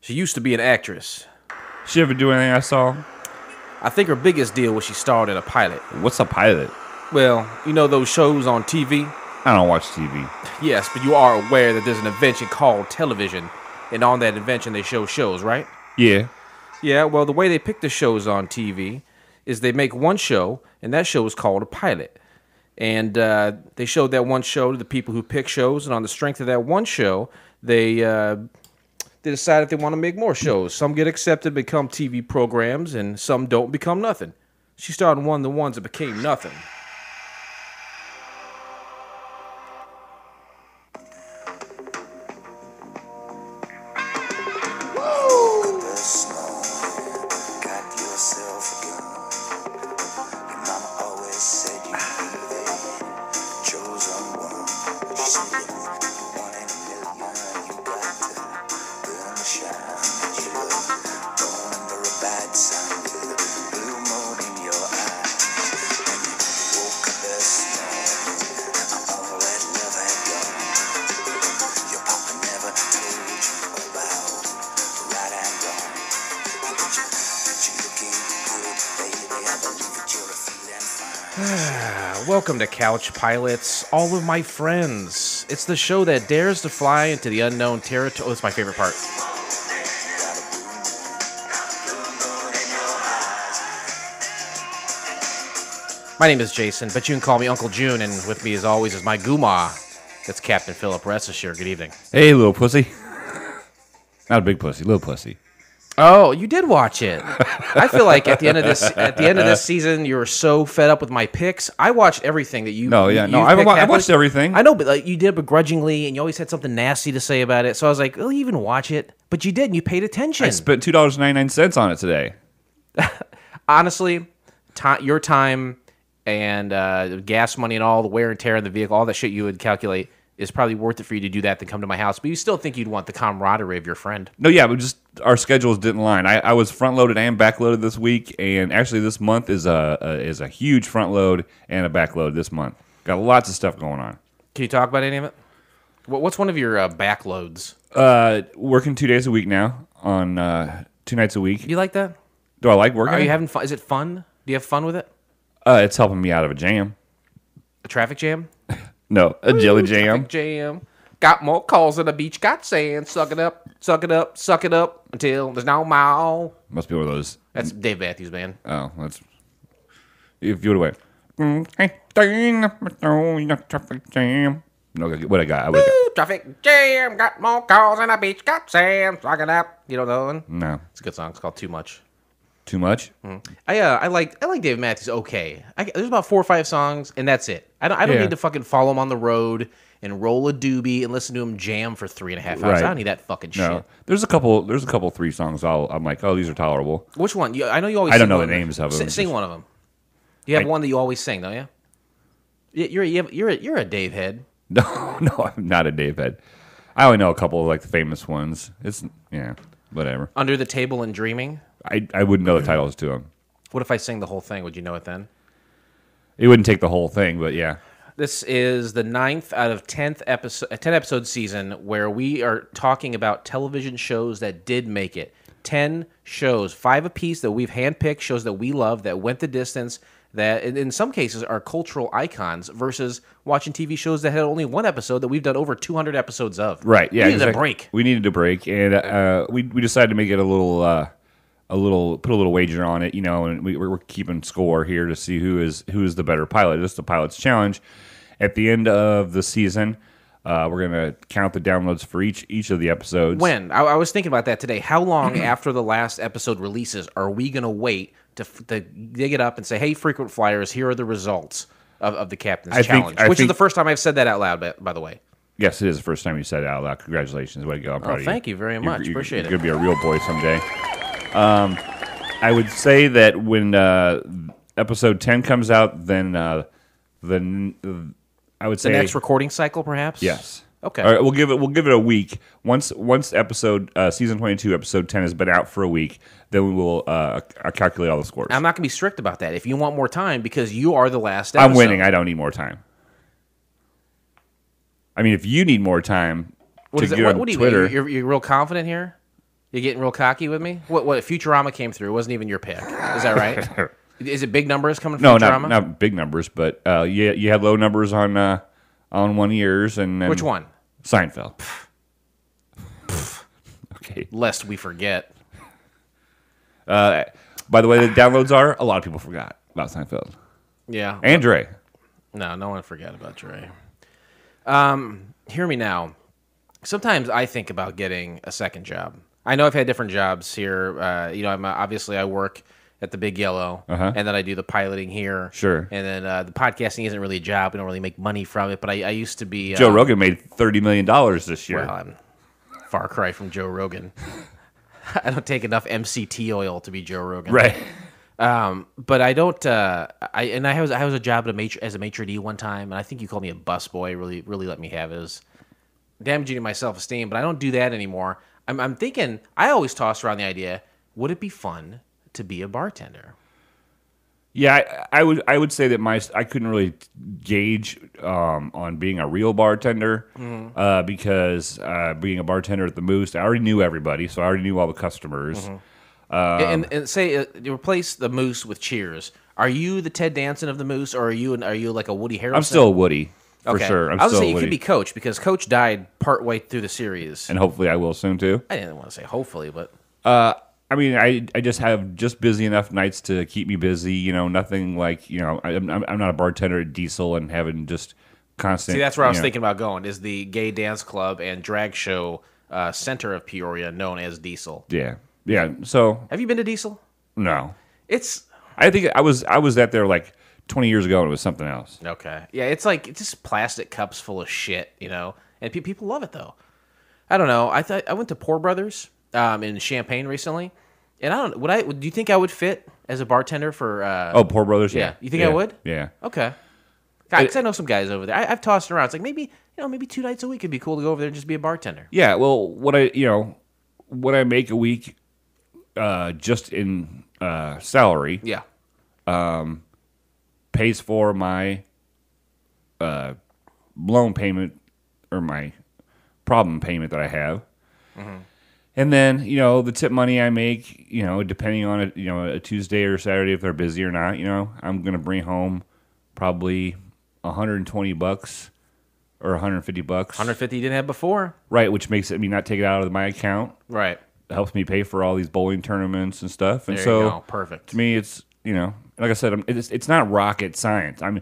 She used to be an actress. She ever do anything I saw? I think her biggest deal was she starred in a pilot. What's a pilot? Well, you know those shows on TV? I don't watch TV. Yes, but you are aware that there's an invention called television, and on that invention they show shows, right? Yeah. Yeah, well, the way they pick the shows on TV is they make one show, and that show is called a pilot. And they showed that one show to the people who pick shows, and on the strength of that one show, they decide if they want to make more shows. Some get accepted, become TV programs, and some don't become nothing. She started one of the ones that became nothing. Welcome to Couch Pilots, all of my friends. It's the show that dares to fly into the unknown territory. Oh, that's my favorite part. My name is Jason, but you can call me Uncle June, and with me as always is my Guma. That's Captain Philip Ressishire. Good evening. Hey, little pussy. Not a big pussy, little pussy. Oh, you did watch it. I feel like at the end of this season, you were so fed up with my picks. I watched everything that you. I watched everything. I know, but like you did begrudgingly, and you always had something nasty to say about it. So I was like, "Oh, you even watch it?" But you did, and you paid attention. I spent $2.99 on it today. Honestly, your time and gas money and all the wear and tear in the vehicle, all that shit you would calculate, is probably worth it for you to do that than come to my house. But you still think you'd want the camaraderie of your friend. No, yeah, but just our schedules didn't line. I was front loaded and back loaded this week, and actually this month is a huge front load and a back load this month. Got lots of stuff going on. Can you talk about any of it? What's one of your back loads? Working 2 days a week now on 2 nights a week. You like that? Do I like working? Are you having fun? Is it fun? Do you have fun with it? It's helping me out of a jam. A traffic jam? No, a jelly jam. Traffic jam. Got more calls than the beach got sand. Suck it up, suck it up, suck it up until there's no more. Must be one of those. That's Dave Matthews Band. Oh, that's. If you would have went. Traffic jam. No, what I got? Traffic jam. Got more calls than the beach got sand. Suck it up. You know that one? No. It's a good song. It's called Too Much. Too much? Mm-hmm. I like Dave Matthews. Okay, there's about 4 or 5 songs, and that's it. I don't need to fucking follow him on the road and roll a doobie and listen to him jam for 3.5 hours. Right. I don't need that fucking shit. There's a couple 3 songs I'm like, oh, these are tolerable. Which one? I know you always. I don't know the names of them. Sing one of them. You have one that you always sing, don't you? You're a Dave head. No, I'm not a Dave head. I only know a couple of like the famous ones. It's whatever. Under the Table and Dreaming. I wouldn't know the titles to them. What if I sing the whole thing? Would you know it then? It wouldn't take the whole thing, but yeah. This is the 9th out of 10th episode, 10-episode season where we are talking about television shows that did make it. 10 shows, 5 apiece that we've handpicked, shows that we love, that went the distance, that in some cases are cultural icons, versus watching TV shows that had only 1 episode that we've done over 200 episodes of. Right, yeah. We needed a break. We needed a break, and we decided to make it put a little wager on it, and we're keeping score here to see who is the better pilot. This is the Pilot's Challenge. At the end of the season, we're gonna count the downloads for each of the episodes. When I was thinking about that today, how long after the last episode releases are we gonna wait to dig it up and say, "Hey, frequent flyers, here are the results of the Captain's Challenge," which is the first time I've said that out loud, by the way. Yes, it is the first time you said it out loud. Congratulations, way to go! I'm proud of you. Thank you very much. Appreciate it. You're gonna be a real boy someday. I would say that when episode 10 comes out, then I would say the next recording cycle, perhaps. Yes. Okay. All right, we'll give it a week. Once episode season 22, episode 10 has been out for a week, then we will calculate all the scores. I'm not going to be strict about that. If you want more time, because you are the last episode. I'm winning. I don't need more time. I mean, if you need more time to get on Twitter, you're real confident here. You getting real cocky with me? What Futurama came through? It wasn't even your pick. Is that right? Is it big numbers coming from Futurama? No, not big numbers, but you had low numbers on one of yours, and then Which one? Seinfeld. Okay. Lest we forget. By the way, the downloads are a lot of people forgot about Seinfeld. Yeah. And Dre. No one forgot about Dre. Hear me now. Sometimes I think about getting a second job. I know I've had different jobs here. Obviously I work at the Big Yellow, and then I do the piloting here. Sure. And then the podcasting isn't really a job. We don't really make money from it, but I used to be... Joe Rogan made $30 million this year. Well, I'm far cry from Joe Rogan. I don't take enough MCT oil to be Joe Rogan. Right. But I don't. I was a job as a maitre d' one time, and I think you called me a busboy. Really let me have it. It was damaging to my self-esteem, but I don't do that anymore. I'm thinking. I always toss around the idea: would it be fun to be a bartender? Yeah, I would say that I couldn't really gauge on being a real bartender because being a bartender at the Moose, I already knew everybody, so I already knew all the customers. And say you replace the Moose with Cheers. Are you the Ted Danson of the Moose, or are you like a Woody Harrelson? I'm still a Woody for sure. I was saying you could be Coach because Coach died partway through the series, and hopefully I will soon too. I didn't want to say hopefully, but. I mean, I just have busy enough nights to keep me busy. You know, nothing like I'm not a bartender at Diesel and having just constant. See, that's where I was thinking about going. Is the gay dance club and drag show center of Peoria known as Diesel? Yeah. So, have you been to Diesel? No. I think I was at there like 20 years ago, and it was something else. Okay. Yeah, it's just plastic cups full of shit, and people love it though. I don't know. I went to Pour Brothers in Champaign recently. And I don't. Do you think I would fit as a bartender for? Pour Brothers. Yeah. You think I would? Yeah. Okay. Because I know some guys over there. I've tossed it around. It's like maybe 2 nights a week would be cool to go over there and just be a bartender. Yeah. Well, what I make a week, just in salary. Yeah. Pays for my loan payment or my problem payment that I have. Mm-hmm. And then, the tip money I make, depending on it, a Tuesday or Saturday if they're busy or not, I'm going to bring home probably $120 or $150. 150 you didn't have before. Right, which makes me not take it out of my account. Right. It helps me pay for all these bowling tournaments and stuff. And there so, you go. Perfect. To me, it's, like I said, it's not rocket science. I'm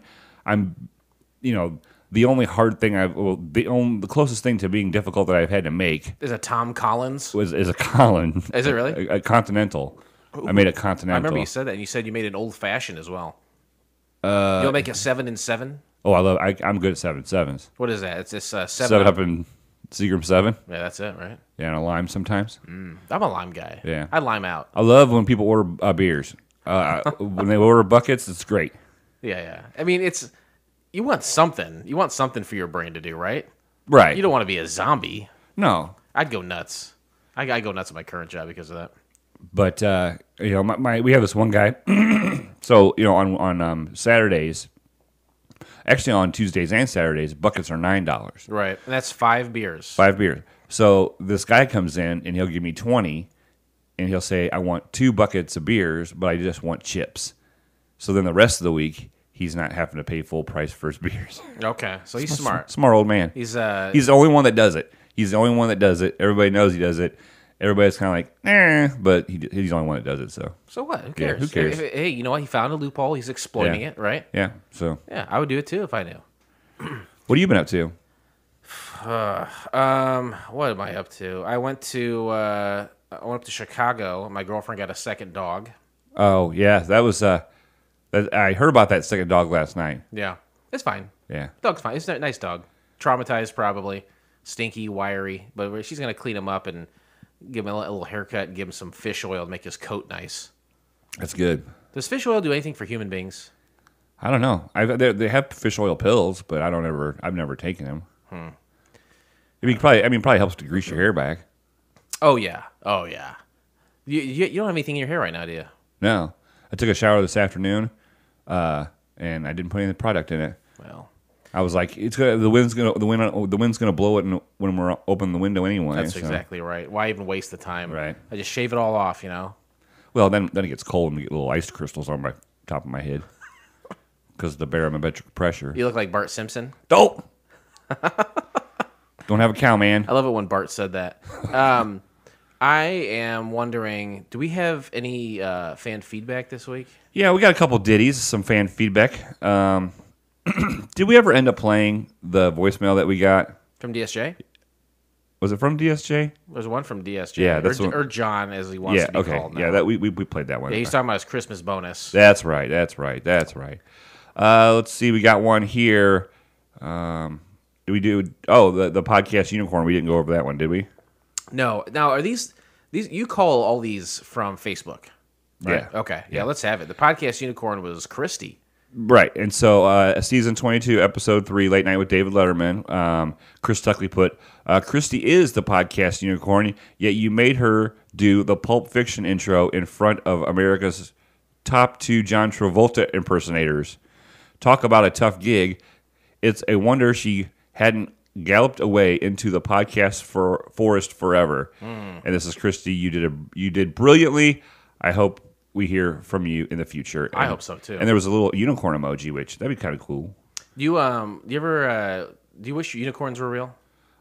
the only hard thing the closest thing to being difficult that I've had to make is a Tom Collins. Is a Collins. Is it really? A Continental. Ooh. I made a Continental. I remember you said that. And you said you made an old fashioned as well. You'll make a 7 and 7. Oh, I'm good at 7.7s. What is that? It's this 7 Up in Seagram 7. Yeah, that's it, right? Yeah, and a lime sometimes. I'm a lime guy. Yeah, I lime out. I love when people order beers. When they order buckets, it's great. Yeah. I mean, you want something. You want something for your brain to do, right? Right. You don't want to be a zombie. No. I'd go nuts. I go nuts at my current job because of that. But we have this one guy. So on Saturdays, actually on Tuesdays and Saturdays, buckets are $9. Right, and that's 5 beers. 5 beers. So this guy comes in and he'll give me 20, and he'll say, "I want 2 buckets of beers, but I just want chips." So then the rest of the week, he's not having to pay full price for his beers. Okay, so he's smart. Smart old man. He's the only one that does it. He's the only one that does it. Everybody knows he does it. Everybody's kind of like, but he's the only one that does it. So what? Who cares? Yeah, who cares? Hey, you know what? He found a loophole. He's exploiting it, right? Yeah. So yeah, I would do it too if I knew. What have you been up to? What am I up to? I went up to Chicago. My girlfriend got a second dog. Oh yeah, that was. I heard about that second dog last night. Yeah, it's fine. Yeah, dog's fine. It's a nice dog. Traumatized probably, stinky, wiry, but she's gonna clean him up and give him a little haircut and give him some fish oil to make his coat nice. That's good. Does fish oil do anything for human beings? I don't know. They have fish oil pills, but I've never taken them. Probably helps to grease your hair back. Oh yeah. You don't have anything in your hair right now, do you? No. I took a shower this afternoon, and I didn't put any product in it. Well, I was like, the wind's gonna blow it when we're opening the window anyway. That's exactly right. Why even waste the time? Right. I just shave it all off, you know. Well, then it gets cold and we get little ice crystals on my top of my head because of the barometric pressure. You look like Bart Simpson. Don't have a cow, man. I love it when Bart said that. I am wondering, do we have any fan feedback this week? Yeah, we got a couple ditties, some fan feedback. Did we ever end up playing the voicemail that we got? From DSJ? Was it from DSJ? There's one from DSJ. Yeah, that's or John, as he wants to be called now. Yeah, that we played that one. Yeah, he's talking about his Christmas bonus. That's right. Let's see. We got one here. Do we do? Oh, the podcast unicorn. We didn't go over that one, did we? No. Now, are these? You call all these from Facebook, right? Yeah. Okay. Yeah. Let's have it. The podcast unicorn was Christy. Right, and so season 22, episode 3, Late Night with David Letterman, Chris Tuckley put, Christy is the podcast unicorn, yet you made her do the Pulp Fiction intro in front of America's top 2 John Travolta impersonators. Talk about a tough gig. It's a wonder she hadn't galloped away into the podcast forest forever. And this is Christy. You did brilliantly. I hope we hear from you in the future. I hope so too. And there was a little unicorn emoji, which that'd be kind of cool. Do you wish unicorns were real?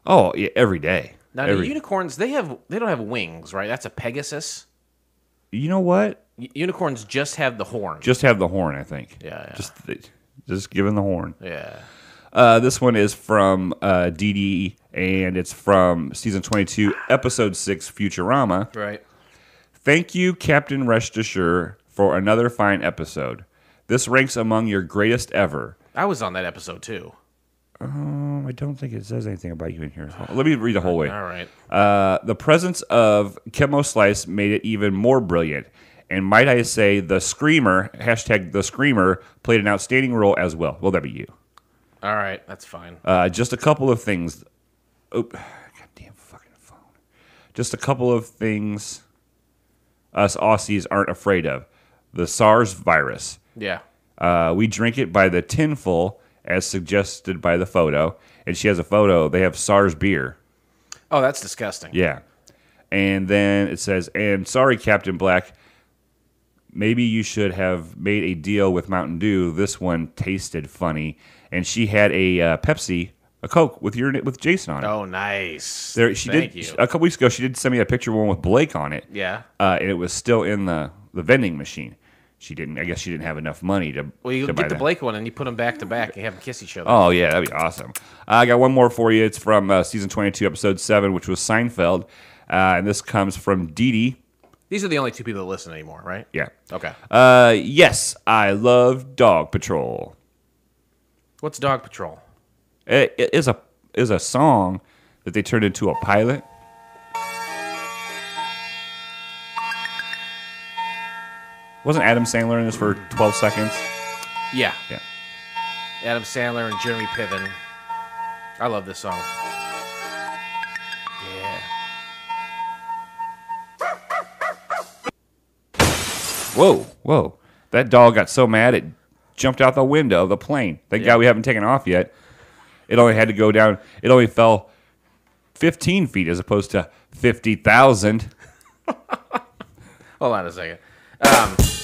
Oh, yeah, every day. Now the unicorns, they don't have wings, right? That's a Pegasus. You know what? Unicorns just have the horn. Just have the horn, I think. Yeah. Just giving the horn. Yeah. This one is from Dee Dee, and it's from season 22, episode 6, Futurama. Right. Thank you, Captain Rest Assured, for another fine episode. This ranks among your greatest ever. I was on that episode too. I don't think it says anything about you in here. Let me read the whole way. All right. The presence of Chemo Slice made it even more brilliant. And might I say, the Screamer, #TheScreamer, played an outstanding role as well. Well, that'd be you. All right. That's fine. Just a couple of things. Oh, goddamn fucking phone. Just a couple of things us Aussies aren't afraid of. The SARS virus. Yeah. We drink it by the tinful, as suggested by the photo. And she has a photo. They have SARS beer. Oh, that's disgusting. Yeah. And then it says, and sorry, Captain Black, maybe you should have made a deal with Mountain Dew. This one tasted funny. And she had a Pepsi, a Coke with Jason on it. Oh, nice. Thank you. A couple weeks ago, she did send me a picture of one with Blake on it. Yeah. And it was still in the vending machine. I guess she didn't have enough money to. Well, you to get buy the that. Blake one and you put them back to back and have them kiss each other. Oh yeah, that'd be awesome. I got one more for you. It's from season 22, episode 7, which was Seinfeld, and this comes from Dee Dee. These are the only 2 people that listen anymore, right? Yeah. Okay. Yes, I love Dog Patrol. What's Dog Patrol? It is a song that they turned into a pilot. Wasn't Adam Sandler in this for 12 seconds? Yeah. Yeah. Adam Sandler and Jeremy Piven. I love this song. Yeah. Whoa. That dog got so mad it jumped out the window of the plane. Thank God we haven't taken off yet. It only had to go down. It only fell 15 feet as opposed to 50,000. Hold on a second.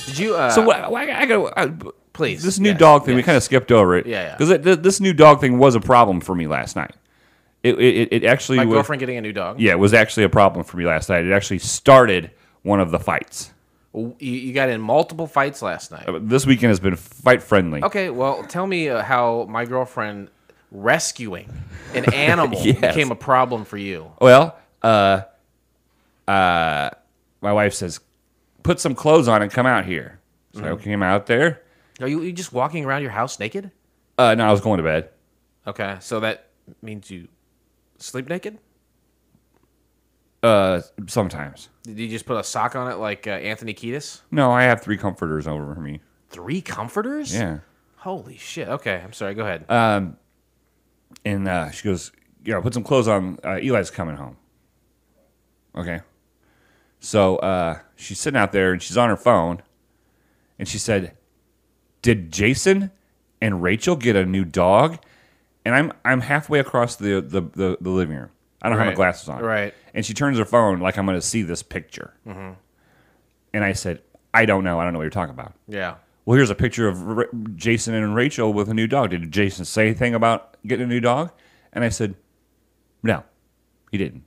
Did you? So I got please. This new dog thing, we kind of skipped over it. Yeah. Because this new dog thing was a problem for me last night. It actually My was, girlfriend getting a new dog. Yeah, it was actually a problem for me last night. It actually started one of the fights. You got in multiple fights last night. This weekend has been fight friendly. Okay, well, tell me how my girlfriend rescuing an animal became a problem for you. Well, my wife says, put some clothes on and come out here. So I came out there. Are you just walking around your house naked? No, I was going to bed. Okay, so that means you sleep naked? Sometimes. Did you just put a sock on it like Anthony Kiedis? No, I have 3 comforters over me. 3 comforters? Yeah. Holy shit. Okay, I'm sorry. Go ahead. And she goes, put some clothes on. Eli's coming home. Okay. So she's sitting out there and she's on her phone. And she said, did Jason and Rachel get a new dog? and I'm halfway across the living room. I don't have my glasses on. Right. And she turns her phone like I'm going to see this picture. Mm-hmm. And I said, I don't know. I don't know what you're talking about. Yeah. Well, here's a picture of Jason and Rachel with a new dog. Did Jason say anything about getting a new dog? And I said, no, he didn't.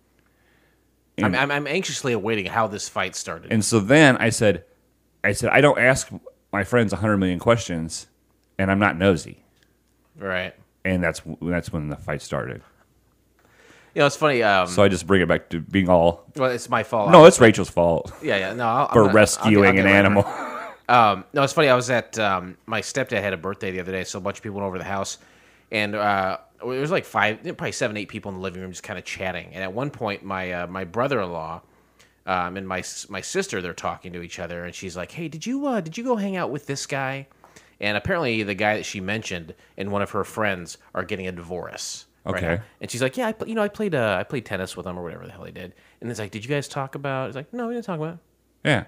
And, I'm anxiously awaiting how this fight started. And so then I said, I don't ask my friends 100 million questions, and I'm not nosy. Right. And that's when the fight started. You know, it's funny. So I just bring it back to being all. Well, it's my fault. No, it's Rachel's fault. Yeah. No, for rescuing an animal. No, it's funny. I was at my stepdad had a birthday the other day, so a bunch of people went over to the house, and there was like probably 7, 8 people in the living room just kind of chatting. And at one point, my brother-in-law and my sister, they're talking to each other, and she's like, "Hey, did you go hang out with this guy?" And apparently, the guy that she mentioned and one of her friends are getting a divorce. Okay. Right now. And she's like, "Yeah, I played tennis with him or whatever the hell he did." And it's like, "Did you guys talk about?" It's like, "No, we didn't talk about it." Yeah.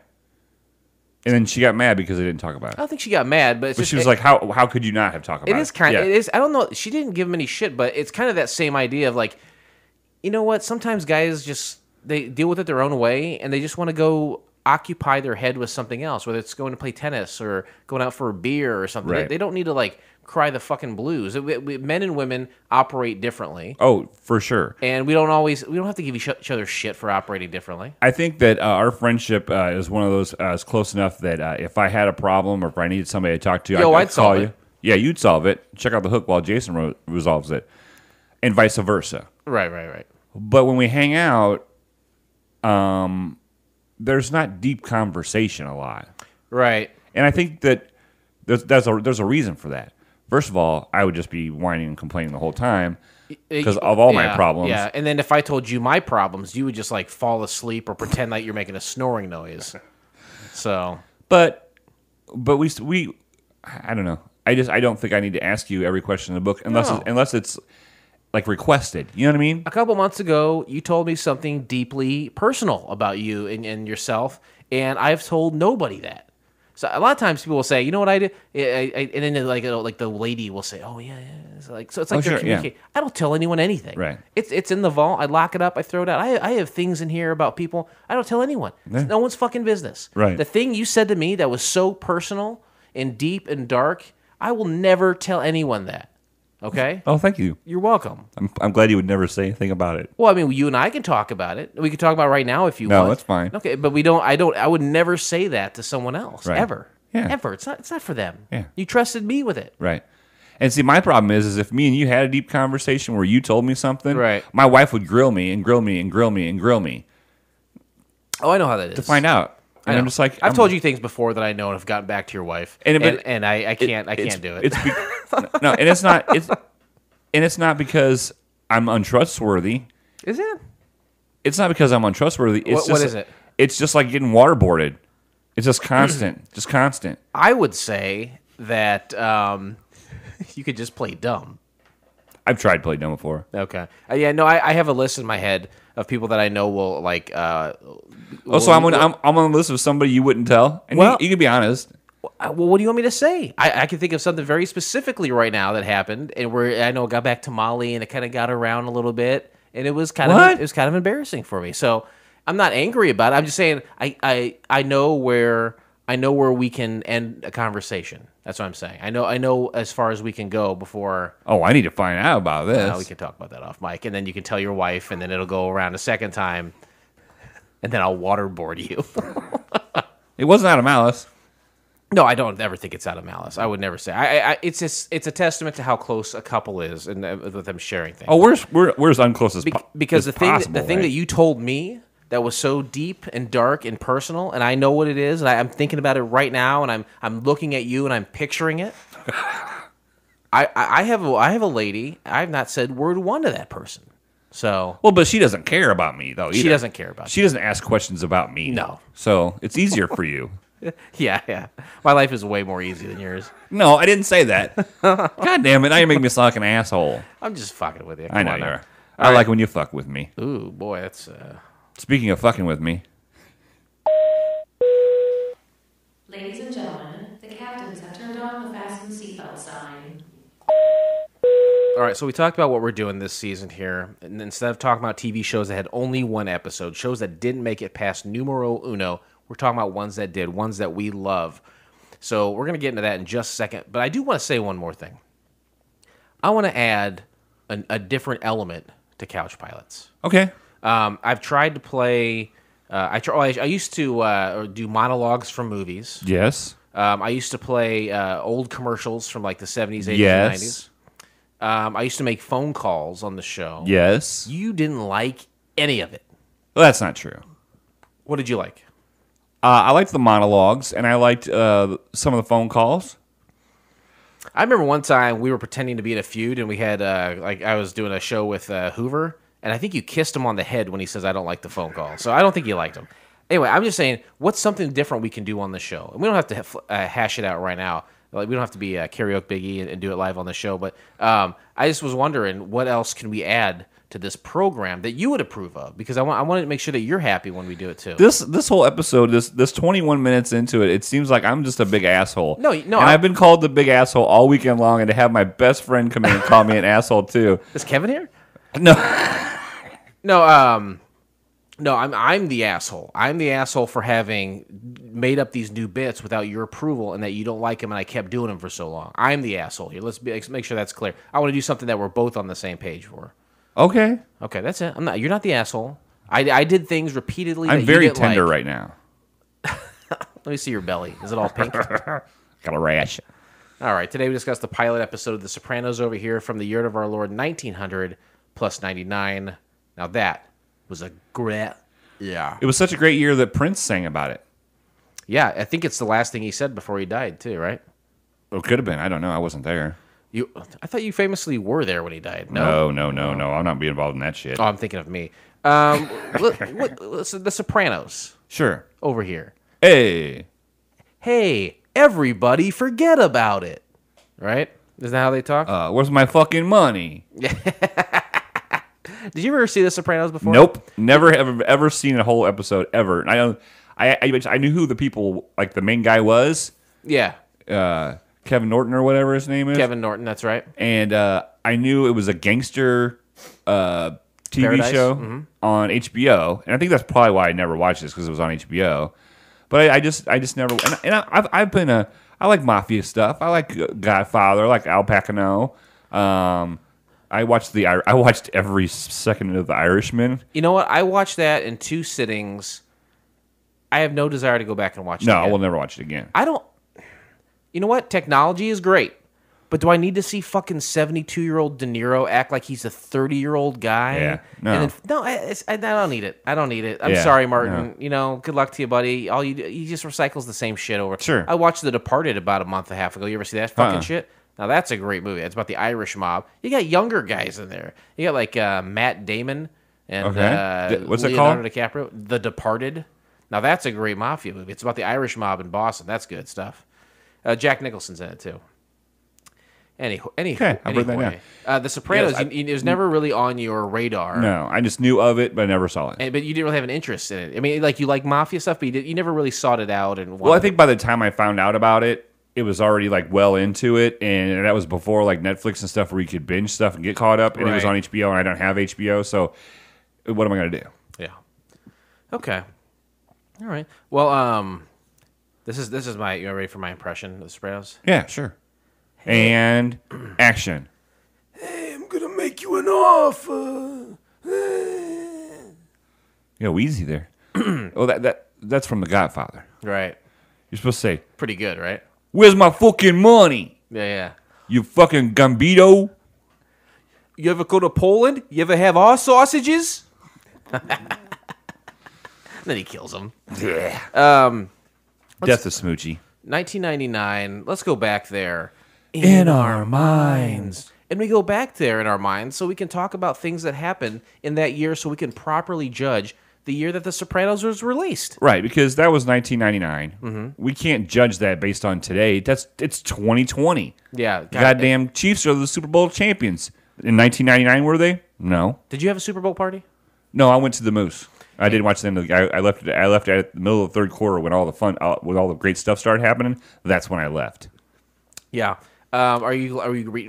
And then she got mad because they didn't talk about it. I don't think she got mad, but she was like, "How could you not have talked about it?" It is kind of. It is. I don't know. She didn't give him any shit, but it's kind of that same idea of like, you know what? Sometimes guys just they deal with it their own way, and they just want to go occupy their head with something else, whether it's going to play tennis or going out for a beer or something. Right. They don't need to like cry the fucking blues. Men and women operate differently. Oh, for sure. And we don't have to give each other shit for operating differently. I think that our friendship is one of those is close enough that if I had a problem or if I needed somebody to talk to, I'd call you. Yeah, you'd solve it. Check out the hook while Jason resolves it, and vice versa. Right. But when we hang out, there's not deep conversation a lot. Right. And I think that there's a reason for that. First of all, I would just be whining and complaining the whole time because of all my problems. Yeah, and then if I told you my problems, you would just like fall asleep or pretend like you're making a snoring noise. So, but we I don't know. I don't think I need to ask you every question in the book unless it's like requested. You know what I mean? A couple months ago, you told me something deeply personal about you and yourself, and I've told nobody that. So a lot of times people will say, "You know what I did," and then like the lady will say, "Oh yeah." So it's like they're communicating. Yeah. I don't tell anyone anything. Right. It's in the vault. I lock it up. I throw it out. I have things in here about people. I don't tell anyone. Yeah. It's no one's fucking business. Right. The thing you said to me that was so personal and deep and dark, I will never tell anyone that. Okay. Oh, thank you. You're welcome. I'm glad you would never say anything about it. Well, I mean, you and I can talk about it. We can talk about it right now if you want. No, that's fine. Okay, but we don't. I would never say that to someone else ever. Yeah. Ever. It's not for them. Yeah. You trusted me with it. Right. And see, my problem is if me and you had a deep conversation where you told me something, right, my wife would grill me and grill me and grill me and grill me. Oh, I know how that is. To find out. And I'm just like, I've told you things before that I know and have gotten back to your wife, and I can't do it. No, and it's not. It's not because I'm untrustworthy. Is it? It's not because I'm untrustworthy. It's what is it? It's just like getting waterboarded. It's just constant, just constant. I would say that you could just play dumb. I've tried playing dumb before. Okay. Yeah. No, I have a list in my head of people that I know will like. So I'm on the list of somebody you wouldn't tell, and you can be honest. Well, what do you want me to say? I can think of something very specifically right now that happened, and where I know it got back to Molly, and it kind of got around a little bit, and it was kind of embarrassing for me. So I'm not angry about it. I'm just saying I know where we can end a conversation. That's what I'm saying. I know as far as we can go before. Oh, I need to find out about this. We can talk about that off mic, and then you can tell your wife, and then it'll go around a second time, and then I'll waterboard you. It wasn't out of malice. No, I don't ever think it's out of malice. I would never say. It's a testament to how close a couple is, and with them sharing things. Oh, we're as unclose as because as the thing that you told me that was so deep and dark and personal, and I know what it is, and I'm thinking about it right now, and I'm looking at you, and I'm picturing it. I have a lady. I've not said word one to that person. So but she doesn't care about me though. Either. She doesn't care about. She doesn't ask questions about me. No. So it's easier for you. Yeah. My life is way more easy than yours. No, I didn't say that. God damn it! Now you're making me sound like an asshole. I'm just fucking with you. I know you are. I like when you fuck with me. Ooh, boy, that's. Speaking of fucking with me. Ladies and gentlemen, the captains have turned on the fasten seatbelt sign. All right, so we talked about what we're doing this season here. And instead of talking about TV shows that had only one episode, shows that didn't make it past numero uno, we're talking about ones that did, ones that we love. So we're going to get into that in just a second. But I do want to say one more thing. I want to add a different element to Couch Pilots. Okay. I've tried to play... I used to do monologues from movies. Yes. I used to play old commercials from like the 70s, 80s, Yes. and 90s. I used to make phone calls on the show. Yes. You didn't like any of it. Well, that's not true. What did you like? I liked the monologues, and I liked some of the phone calls. I remember one time we were pretending to be in a feud, and we had I was doing a show with Hoover, and I think you kissed him on the head when he says, "I don't like the phone call." So I don't think you liked him. Anyway, I'm just saying, what's something different we can do on the show? And we don't have to hash it out right now. Like, we don't have to be karaoke Biggie and do it live on the show. But I just was wondering, what else can we add to this program that you would approve of? Because I wanted to make sure that you're happy when we do it too. This whole episode, this 21 minutes into it, it seems like I'm just a big asshole. No, and I've been called the big asshole all weekend long, and to have my best friend come in and call me an asshole too. Is Kevin here? No. No, I'm the asshole. I'm the asshole for having made up these new bits without your approval, and that you don't like them, and I kept doing them for so long. I'm the asshole here. Let's make sure that's clear. I want to do something that we're both on the same page for. Okay. Okay, that's it. You're not the asshole. I did things repeatedly. I'm that very you didn't tender like. right now. Let me see your belly. Is it all pink? Got a rash. All right. Today we discussed the pilot episode of The Sopranos over here from the year of our Lord 1900 plus 99. Now that was a great. Yeah. It was such a great year that Prince sang about it. Yeah, I think it's the last thing he said before he died, too, right? It could have been. I don't know. I wasn't there. I thought you famously were there when he died. No. I'm not being involved in that shit. Oh, I'm thinking of me. The Sopranos. Sure. Over here. Hey, everybody forget about it. Right? Isn't that how they talk? where's my fucking money? Did you ever see The Sopranos before? Nope. Never have ever seen a whole episode ever. And I knew who the people, like the main guy was. Yeah. Kevin Norton or whatever his name is. Kevin Norton, that's right. And I knew it was a gangster TV Paradise? show Mm-hmm. on HBO, and I think that's probably why I never watched this, because it was on HBO. But I just never. And I like mafia stuff. I like Godfather. I like Al Pacino. I watched every second of The Irishman. You know what? I watched that in 2 sittings. I have no desire to go back and watch it No, again. I will never watch it again. I don't. You know what? Technology is great. But do I need to see fucking 72-year-old De Niro act like he's a 30-year-old guy? Yeah. No. And I don't need it. I don't need it. I'm Yeah, sorry, Martin. no. You know, good luck to you, buddy. All you do, he just recycles the same shit over. Sure. I watched The Departed about a month and a half ago. You ever see that fucking Uh-uh. shit? Now that's a great movie. It's about the Irish mob. You got younger guys in there. You got like Matt Damon and Okay. What's it Leonardo called? DiCaprio. The Departed. Now that's a great mafia movie. It's about the Irish mob in Boston. That's good stuff. Jack Nicholson's in it too. Okay, I'll bring that The Sopranos, Yes, it was never really on your radar. No, I just knew of it, but I never saw it. But you didn't really have an interest in it. I mean, like you like mafia stuff, but you never really sought it out. Well, I think by the time I found out about it, it was already like well into it, and that was before like Netflix and stuff where you could binge stuff and get caught up. And it was Right. on HBO, and I don't have HBO, so what am I going to do? Yeah. Okay. All right. Well, this is my. You ready for my impression of The Sopranos? Yeah, sure. And action. Hey, I'm gonna make you an offer. Easy there. Oh, that's from The Godfather. Right. You're supposed to say, Pretty good, right? "Where's my fucking money? Yeah. You fucking gambito." You ever go to Poland? You ever have our sausages? Then he kills him. Yeah. Death of Smoochie. 1999. Let's go back there. In our minds. And we go back there in our minds so we can talk about things that happened in that year so we can properly judge the year that The Sopranos was released. Right, because that was 1999. Mm-hmm. We can't judge that based on today. It's 2020. Yeah. Goddamn Chiefs are the Super Bowl champions. In 1999, were they? No. Did you have a Super Bowl party? No, I went to the Moose. I didn't watch the end of the. I left at the middle of the third quarter when all the fun, when all the great stuff started happening. That's when I left. Yeah. Are you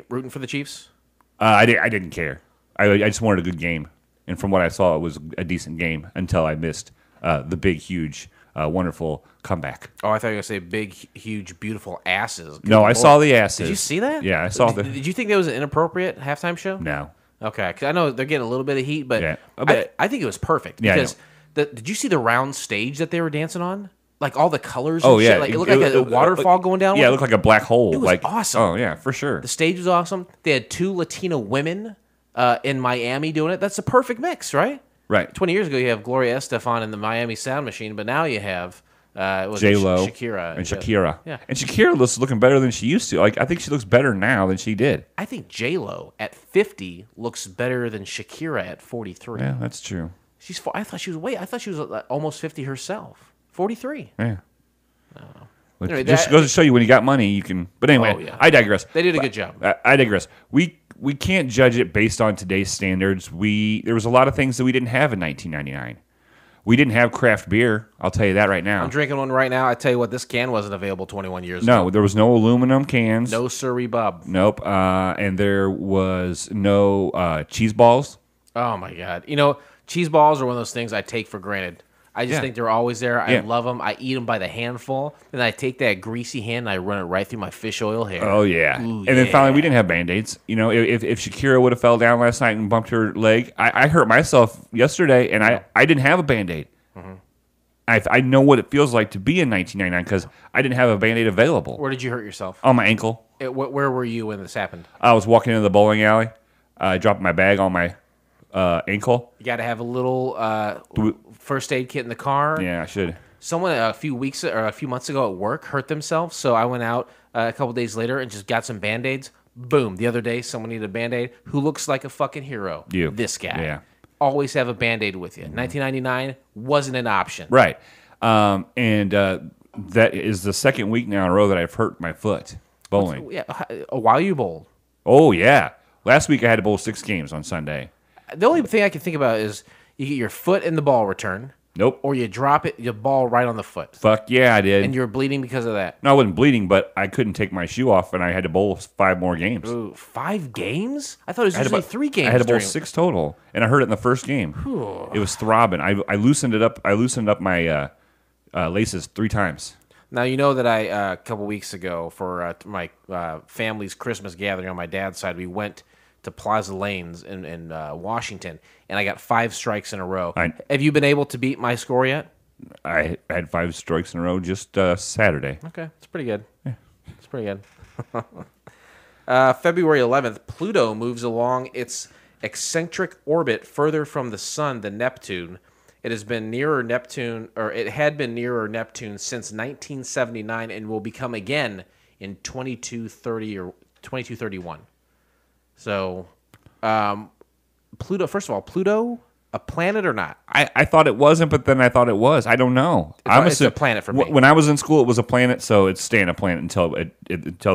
rooting for the Chiefs? I didn't care. I just wanted a good game, and from what I saw, it was a decent game until I missed the big, huge, wonderful comeback. Oh, I thought you were going to say big, huge, beautiful asses. Good No, I Lord. saw the asses. Did you see that? Yeah, I saw Did you think that was an inappropriate halftime show? No. Okay, because I know they're getting a little bit of heat, but Yeah. I think it was perfect. Yeah, I Because did you see the round stage that they were dancing on? Like all the colors. Oh and yeah, shit? Like it looked like a waterfall going down. Yeah, it looked like a black hole. It was awesome. Oh yeah, for sure. The stage was awesome. They had 2 Latina women in Miami doing it. That's the perfect mix, right? Right. 20 years ago, you have Gloria Estefan in the Miami Sound Machine, but now you have J-Lo Shakira. and Shakira. Yeah. And Shakira looks looking better than she used to. Like I think she looks better now than she did. I think J-Lo at 50 looks better than Shakira at 43. Yeah, that's true. I thought she was almost 50 herself. 43. Yeah. But Anyway, just that- goes to show you when you got money, you can. But anyway, Oh, yeah. I digress. They did a good job. I digress. We can't judge it based on today's standards. There was a lot of things that we didn't have in 1999. We didn't have craft beer. I'll tell you that right now. I'm drinking one right now. I tell you what, this can wasn't available 21 years No, ago. there was no aluminum cans. No siree, Bob. Nope. And there was no cheese balls. Oh, my God. You know, cheese balls are one of those things I take for granted. I just Yeah. think they're always there. I Yeah. love them. I eat them by the handful. Then I take that greasy hand and I run it right through my fish oil hair. Oh yeah. Ooh, And then finally, we didn't have Band-Aids. You know, if Shakira would have fell down last night and bumped her leg, I hurt myself yesterday, and I didn't have a Band-Aid. Mm-hmm. I know what it feels like to be in 1999 because I didn't have a Band-Aid available. Where did you hurt yourself? On my ankle. Where were you when this happened? I was walking into the bowling alley. I dropped my bag on my ankle. You got to have a little first aid kit in the car. Yeah, I should. Someone a few months ago at work hurt themselves, so I went out a couple days later and just got some Band-Aids. Boom. The other day, someone needed a Band-Aid. Who looks like a fucking hero? You. This guy. Yeah. Always have a Band-Aid with you. 1999 wasn't an option. Right. And that is the second week now in a row that I've hurt my foot bowling. Yeah. While you bowled. Oh, yeah. Last week I had to bowl 6 games on Sunday. The only thing I can think about is you get your foot in the ball return. Nope. Or you drop it, your ball right on the foot. Fuck yeah, I did. And you're bleeding because of that. No, I wasn't bleeding, but I couldn't take my shoe off, and I had to bowl 5 more games. Ooh, 5 games? I thought it was I had usually about- 3 games. I had to bowl during- 6 total, and I hurt it in the first game. It was throbbing. I loosened it up. I loosened up my laces 3 times. Now, you know that a couple weeks ago for my family's Christmas gathering on my dad's side, we went to Plaza Lanes in Washington, and I got 5 strikes in a row. Have you been able to beat my score yet? I had 5 strikes in a row just Saturday. Okay, it's pretty good. Yeah. It's pretty good. February 11th, Pluto moves along its eccentric orbit further from the sun than Neptune. It has been nearer Neptune, or it had been nearer Neptune since 1979, and will become again in 2230 or 2231. So, Pluto. First of all, Pluto, a planet or not? I thought it wasn't, but then I thought it was. I don't know. It's a planet for me. When I was in school, it was a planet, so it's staying a planet until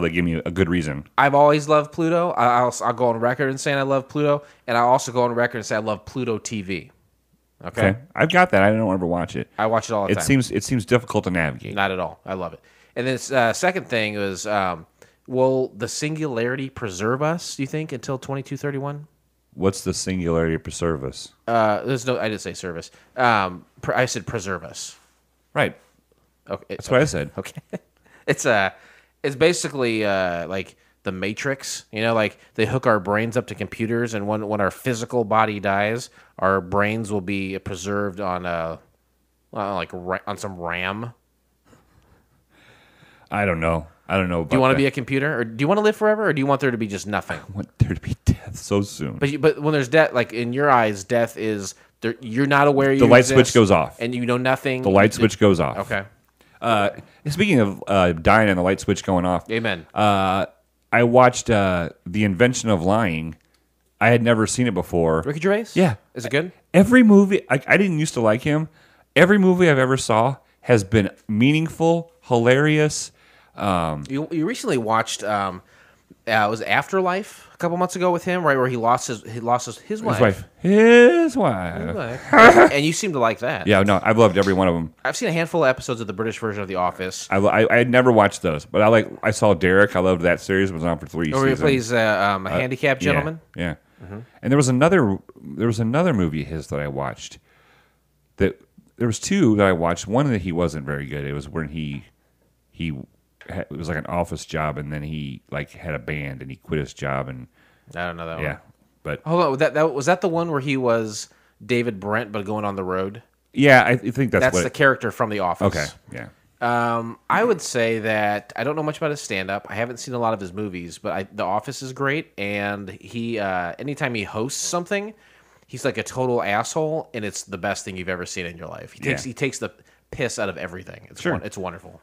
they give me a good reason. I've always loved Pluto. I'll go on record and saying I love Pluto, and I also go on record and say I love Pluto TV. Okay, I've got that. I don't ever watch it. I watch it all the time. It seems difficult to navigate. Not at all. I love it. And this second thing was, will the singularity preserve us? Do you think until 2231? What's the singularity preserve us? There's no. I didn't say service. I said preserve us. Right. Okay, That's what I said. Okay, it's basically like the Matrix. You know, like they hook our brains up to computers, and when our physical body dies, our brains will be preserved on on some RAM. I don't know. Do you want to be a computer, or do you want to live forever, or do you want there to be just nothing? I want there to be death so soon. But when there's death, like in your eyes, death is you're not aware. The light switch goes off, and you know nothing. The light switch goes off. Okay. Speaking of dying and the light switch going off, Amen. I watched The Invention of Lying. I had never seen it before. Ricky Gervais? Yeah. Is it good? Every movie, I didn't used to like him. Every movie I've ever saw has been meaningful, hilarious. You recently watched it was Afterlife couple months ago with him, right, where he lost his wife. His wife. And you seem to like that. Yeah, no, I've loved every one of them. I've seen a handful of episodes of the British version of The Office. I had never watched those, but I saw Derek. I loved that series. It was on for 3 seasons. Where he plays a handicapped gentleman. Yeah. Mm-hmm. And there was another movie of his that I watched. There was two that I watched. One that he wasn't very good. It was when it was like an office job, and then he like had a band, and he quit his job, and I don't know that one. Yeah, but hold on, was that the one where he was David Brent but going on the road? Yeah, I think that's the character from The Office. Okay, yeah. I would say that I don't know much about his stand-up. I haven't seen a lot of his movies, but The Office is great, and he anytime he hosts something, he's like a total asshole, and it's the best thing you've ever seen in your life. He takes the piss out of everything. It's wonderful.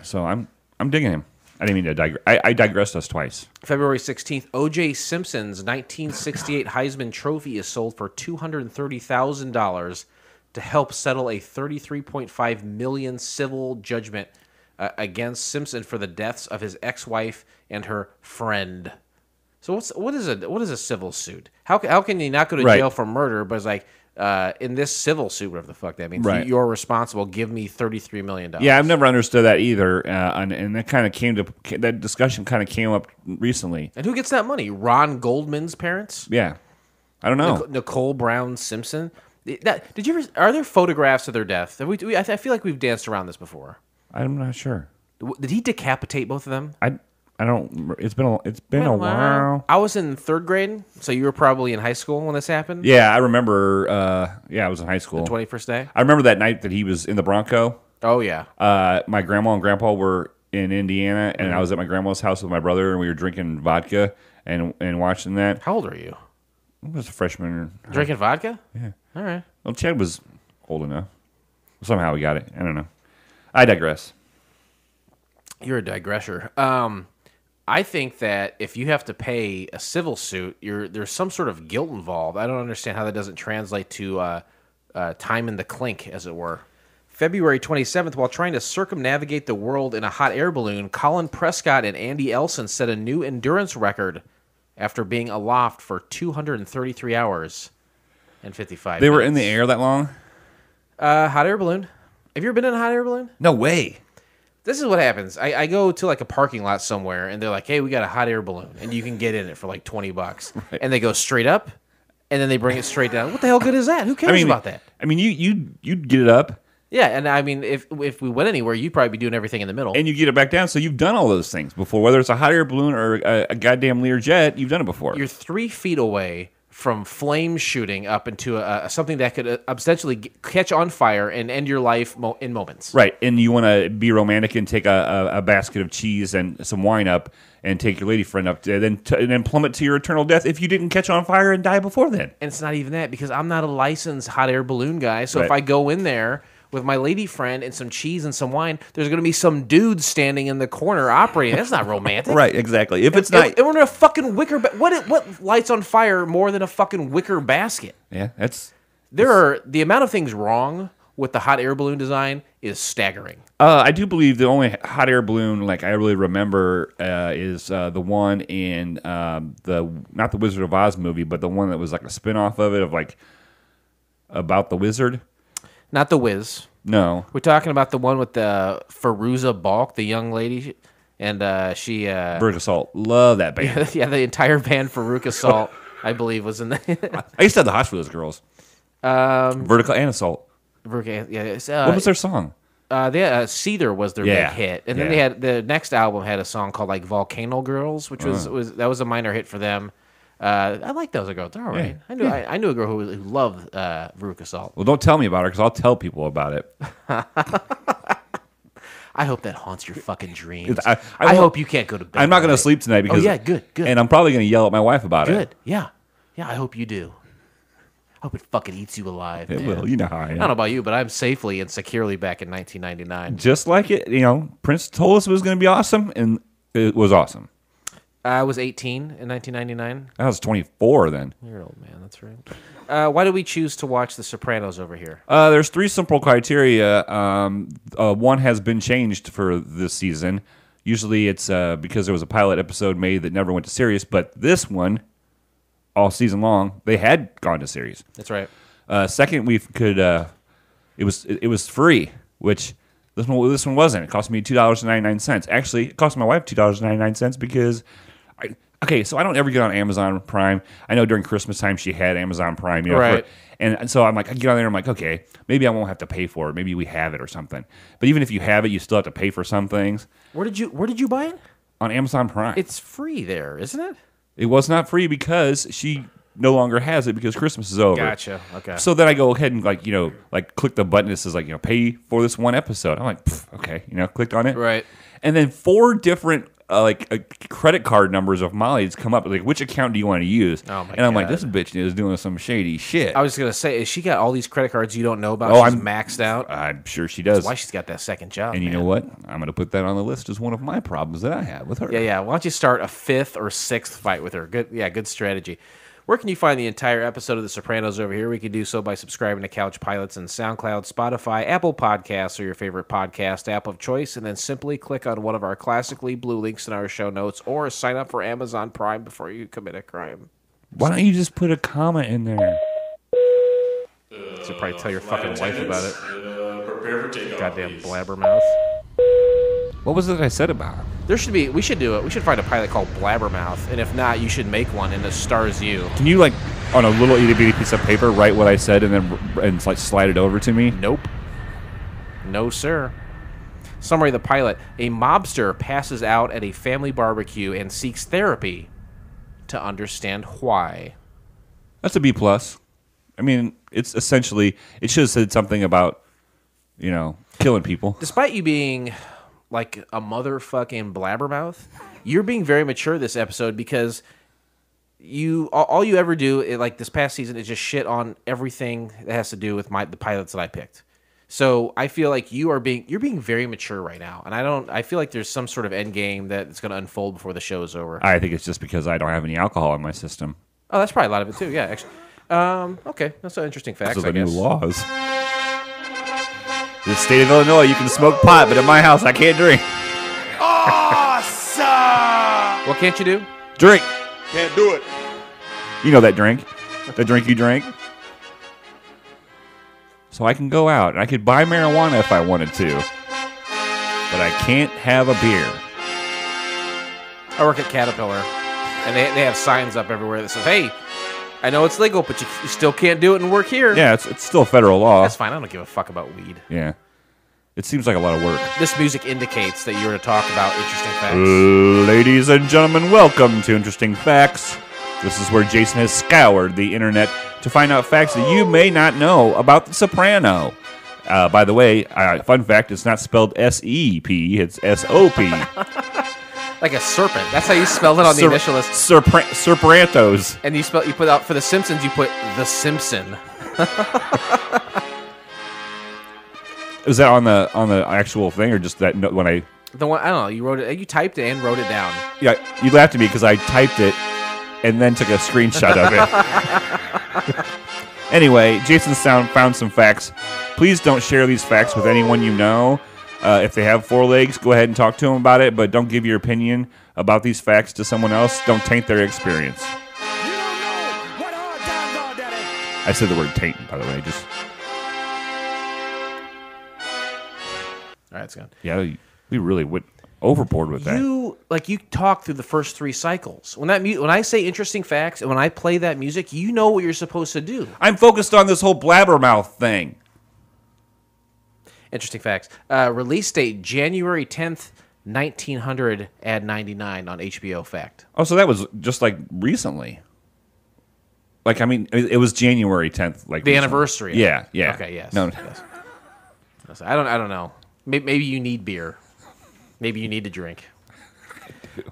So I'm digging him. I didn't mean to digress. I digressed us twice. February 16th, O.J. Simpson's 1968 Heisman Trophy is sold for $230,000 to help settle a $33.5 million civil judgment against Simpson for the deaths of his ex-wife and her friend. So what is a civil suit? How can you not go to jail for murder? But it's like in this civil suit, whatever the fuck that means, you're responsible. Give me $33 million. Yeah, I've never understood that either, and that kind of that discussion kind of came up recently. And who gets that money? Ron Goldman's parents? Yeah, I don't know. Nicole Brown Simpson. Did you ever? Are there photographs of their death? I feel like we've danced around this before. I'm not sure. Did he decapitate both of them? I don't. It's been a while. I was in 3rd grade, so you were probably in high school when this happened. Yeah, I remember. I was in high school. The 21st day. I remember that night that he was in the Bronco. Oh yeah. My grandma and grandpa were in Indiana, and I was at my grandma's house with my brother, and we were drinking vodka and watching that. How old are you? I was a freshman. Drinking vodka? Yeah. All right. Well, Chad was old enough. Somehow we got it. I don't know. I digress. You're a digresser. I think that if you have to pay a civil suit, there's some sort of guilt involved. I don't understand how that doesn't translate to time in the clink, as it were. February 27th, while trying to circumnavigate the world in a hot air balloon, Colin Prescott and Andy Elson set a new endurance record after being aloft for 233 hours and 55 They minutes. were in the air that long? Hot air balloon. Have you ever been in a hot air balloon? No way. This is what happens. I go to like a parking lot somewhere, and they're like, "Hey, we got a hot air balloon, and you can get in it for like $20." Right. And they go straight up, and then they bring it straight down. What the hell good is that? Who cares about that? I mean, you'd get it up. Yeah, and I mean, if we went anywhere, you'd probably be doing everything in the middle. And you get it back down, so you've done all those things before. Whether it's a hot air balloon or a goddamn Learjet, you've done it before. You're 3 feet away from flame shooting up into something that could essentially catch on fire and end your life in moments. Right, and you want to be romantic and take a basket of cheese and some wine up and take your lady friend up, and then plummet to your eternal death if you didn't catch on fire and die before then. And it's not even that, because I'm not a licensed hot air balloon guy, so right. If I go in there with my lady friend and some cheese and some wine, there's going to be some dude standing in the corner operating. That's not romantic. Right, exactly. If it's not... And we're in a fucking wicker... What lights on fire more than a fucking wicker basket? Yeah, that's... The amount of things wrong with the hot air balloon design is staggering. I do believe the only hot air balloon like I really remember is the one in not the Wizard of Oz movie, but the one that was like a spinoff of it, of like about the wizard. Not the Wiz. No. We're talking about the one with the Fairuza Balk, the young lady, and she... Veruca Salt. Love that band. Yeah, the entire band Veruca Salt, I believe, was in the... I used to have the hots for those girls. Vertical and Assault. Yeah, what was their song? Seether was their big hit, and then they had the next album had a song called like Volcano Girls, which was a minor hit for them. I like those girls; they're all right. Yeah. I knew a girl who loved Veruca Salt. Well, don't tell me about her because I'll tell people about it. I hope that haunts your fucking dreams. I hope you can't go to bed. I'm not going to sleep tonight because good. And I'm probably going to yell at my wife about it. Good, yeah. I hope you do. I hope it fucking eats you alive. It man. will. You know how I am. I don't know about you, but I'm safely and securely back in 1999. Just like it, Prince told us it was going to be awesome, and it was awesome. I was 18 in 1999. I was 24 then. You're an old man, that's right. Why did we choose to watch The Sopranos over here? There's 3 simple criteria. One has been changed for this season. Usually it's because there was a pilot episode made that never went to series, but this one, all season long, they had gone to series. That's right. Second, we could. It was free, which this one wasn't. It cost me $2.99. Actually, it cost my wife $2.99 because so I don't ever get on Amazon Prime. I know during Christmas time she had Amazon Prime, right? And so I'm like, I get on there. I'm like, okay, maybe I won't have to pay for it. Maybe we have it or something. But even if you have it, you still have to pay for some things. Where did you buy it? On Amazon Prime. It's free there, isn't it? It was not free because she no longer has it because Christmas is over. Gotcha. Okay. So then I go ahead and click the button that says pay for this one episode. I'm like, okay, clicked on it. Right. And then 4 different credit card numbers of Molly's come up. Like, which account do you want to use? Oh my and I'm like, God. this bitch is doing some shady shit. I was gonna say, is she got all these credit cards you don't know about? Oh, She's I'm maxed out. I'm sure she does. That's why she's got that second job. And you man. know what? I'm going to put that on the list as one of my problems that I have with her. Yeah. Why don't you start a 5th or 6th fight with her? Good strategy. Where can you find the entire episode of The Sopranos over here? We can do so by subscribing to Couch Pilots and SoundCloud, Spotify, Apple Podcasts, or your favorite podcast app of choice, and then simply click on one of our classically blue links in our show notes, or sign up for Amazon Prime before you commit a crime. Why don't you just put a comment in there? So probably tell your fucking wife about it. Prepare for takeoff. Goddamn blabbermouth. What was it I said about him? We should do it. We should find a pilot called Blabbermouth, and if not, you should make one, and it stars you. Can you, on a little itty-bitty piece of paper, write what I said and slide it over to me? Nope. No, sir. Summary of the pilot. A mobster passes out at a family barbecue and seeks therapy to understand why. That's a B+. I mean, it's essentially, it should have said something about, killing people. Despite you being like a motherfucking blabbermouth, you're being very mature this episode because all you ever do this past season is just shit on everything that has to do with the pilots that I picked. So I feel like you're being very mature right now, and I feel like there's some sort of end game that's going to unfold before the show is over. I think it's just because I don't have any alcohol in my system. Oh, that's probably a lot of it too. Yeah, actually. Okay, that's an interesting fact. Those are the new laws. In the state of Illinois, you can smoke pot, but at my house, I can't drink. Awesome! What can't you do? Drink. Can't do it. You know that drink. That drink you drank. So I can go out and I could buy marijuana if I wanted to, but I can't have a beer. I work at Caterpillar, and they have signs up everywhere that says, "Hey, I know it's legal, but you still can't do it and work here." Yeah, it's still federal law. That's fine. I don't give a fuck about weed. Yeah. It seems like a lot of work. This music indicates that you're to talk about interesting facts. Ladies and gentlemen, welcome to Interesting Facts. This is where Jason has scoured the internet to find out facts that you may not know about The Soprano. By the way, fun fact, it's not spelled S-E-P, it's S-O-P. Like a serpent. That's how you spelled it on the initial list. Serprantos. And you put out for The Simpsons, you put The Simpson. Is that on the actual thing or just that when I... The one, I don't know, you wrote it, you typed it and wrote it down. Yeah, you laughed at me because I typed it and then took a screenshot of it. Anyway, Jason found some facts. Please don't share these facts with anyone you know. If they have 4 legs, go ahead and talk to them about it, but don't give your opinion about these facts to someone else. Don't taint their experience. You don't know what hard times are, Daddy. I said the word taint, by the way. Just All right, it's gone. yeah, we really went overboard with that. You talk through the first 3 cycles. When I say interesting facts and when I play that music, you know what you're supposed to do. I'm focused on this whole blabbermouth thing. Interesting facts. Release date January 10th, 1900. Add 99 on HBO Fact. Oh, so that was just recently. I mean, it was January 10th, The recently. anniversary. Yeah. Okay. Yes. No. Yes. I don't know. Maybe you need beer. Maybe you need to drink.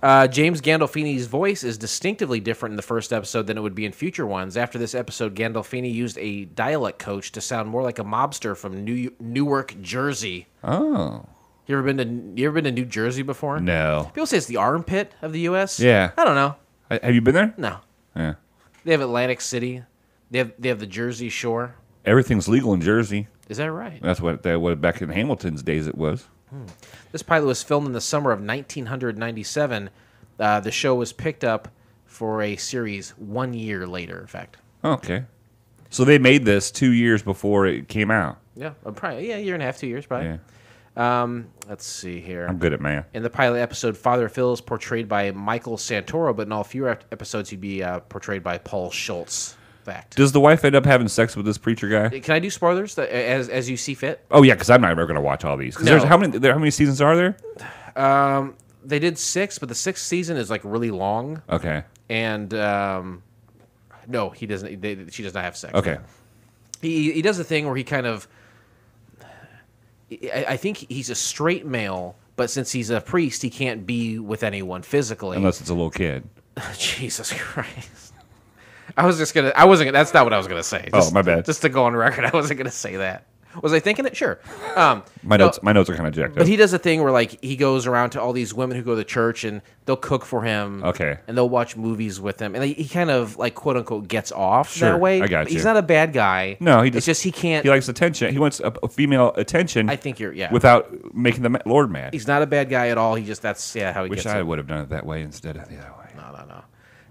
James Gandolfini's voice is distinctively different in the first episode than it would be in future ones. After this episode, Gandolfini used a dialect coach to sound more like a mobster from Newark, Jersey. Oh. You ever been to New Jersey before? No. People say it's the armpit of the U.S. Yeah. I don't know. Have you been there? No. Yeah. They have Atlantic City. They have the Jersey Shore. Everything's legal in Jersey. Is that right? That's what back in Hamilton's days it was. This pilot was filmed in the summer of 1997. The show was picked up for a series 1 year later, in fact. Okay. So they made this 2 years before it came out. Yeah, probably a year and a half, 2 years, probably. Yeah. Let's see here. I'm good at math. In the pilot episode, Father Phil is portrayed by Michael Santoro, but in all fewer episodes, he'd be portrayed by Paul Schultz. Fact. Does the wife end up having sex with this preacher guy? Can I do spoilers as you see fit? Oh yeah, because I'm not ever going to watch all these. 'Cause No. there's how many seasons are there? They did 6, but the 6th season is like really long. Okay. And no, he doesn't. She does not have sex. Okay. He does a thing where he kind of. I think he's a straight male, but since he's a priest, he can't be with anyone physically Unless it's a little kid. Jesus Christ! I wasn't gonna. That's not what I was gonna say. Oh, my bad. Just to go on record, I wasn't gonna say that. Was I thinking it? Sure. My notes are kind of jacked up. But he does a thing where like he goes around to all these women who go to church and they'll cook for him. Okay. And they'll watch movies with him, and he kind of like quote unquote gets off Sure, that way. I got But you. He's not a bad guy. No, It's just he can't. He likes attention. He wants a female attention. I think you're Without making the Lord mad. He's not a bad guy at all. He just how he Wish gets. I it. would have done it that way instead of the other way.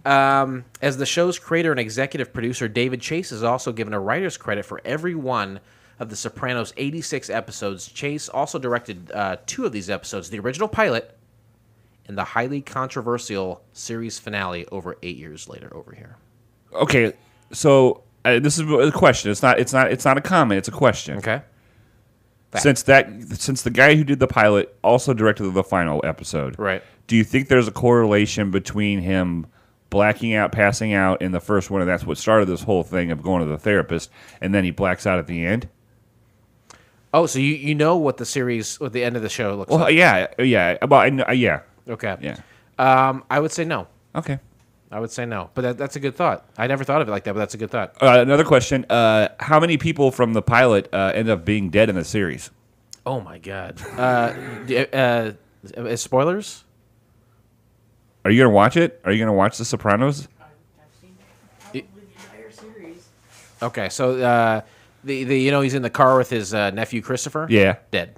No. As the show's creator and executive producer, David Chase is also given a writer's credit for every one of The Sopranos' 86 episodes. Chase also directed 2 of these episodes, the original pilot and the highly controversial series finale over 8 years later over here. Okay, so this is a question. It's not a comment. It's a question. Okay. Since the guy who did the pilot also directed the final episode, Right. Do you think there's a correlation between him blacking out, passing out in the first one, and that's what started this whole thing of going to the therapist, and then he blacks out at the end? Oh, so you know what the end of the show looks Well, like? yeah. Well, yeah. Okay. Yeah. I would say no. Okay. I would say no. But that's a good thought. I never thought of it like that, but that's a good thought. Another question: how many people from the pilot end up being dead in the series? Oh my God. Spoilers? Are you gonna watch it? Are you gonna watch The Sopranos? I've seen probably the entire series. Okay, so he's in the car with his nephew Christopher. Yeah. Dead.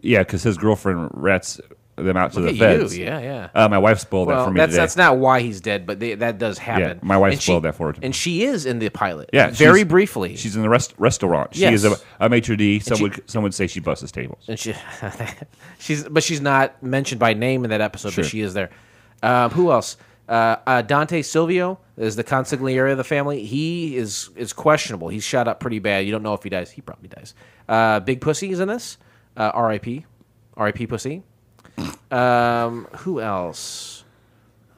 Yeah, because his girlfriend rats them out to Look the at feds. you. Yeah. My wife spoiled that for me today. That's not why he's dead, but that does happen. Yeah, my wife And spoiled that for her. And she is in the pilot. Yeah, very she's- briefly. She's in the restaurant. She Yes. is a maitre d'. Some she- would say she busts tables. And she's not mentioned by name in that episode, Sure. but she is there. Who else? Dante Silvio is the consigliere of the family. He is questionable. He's shot up pretty bad. You don't know if he dies. He probably dies. Big Pussy is in this. R.I.P. R.I.P. Pussy. Who else?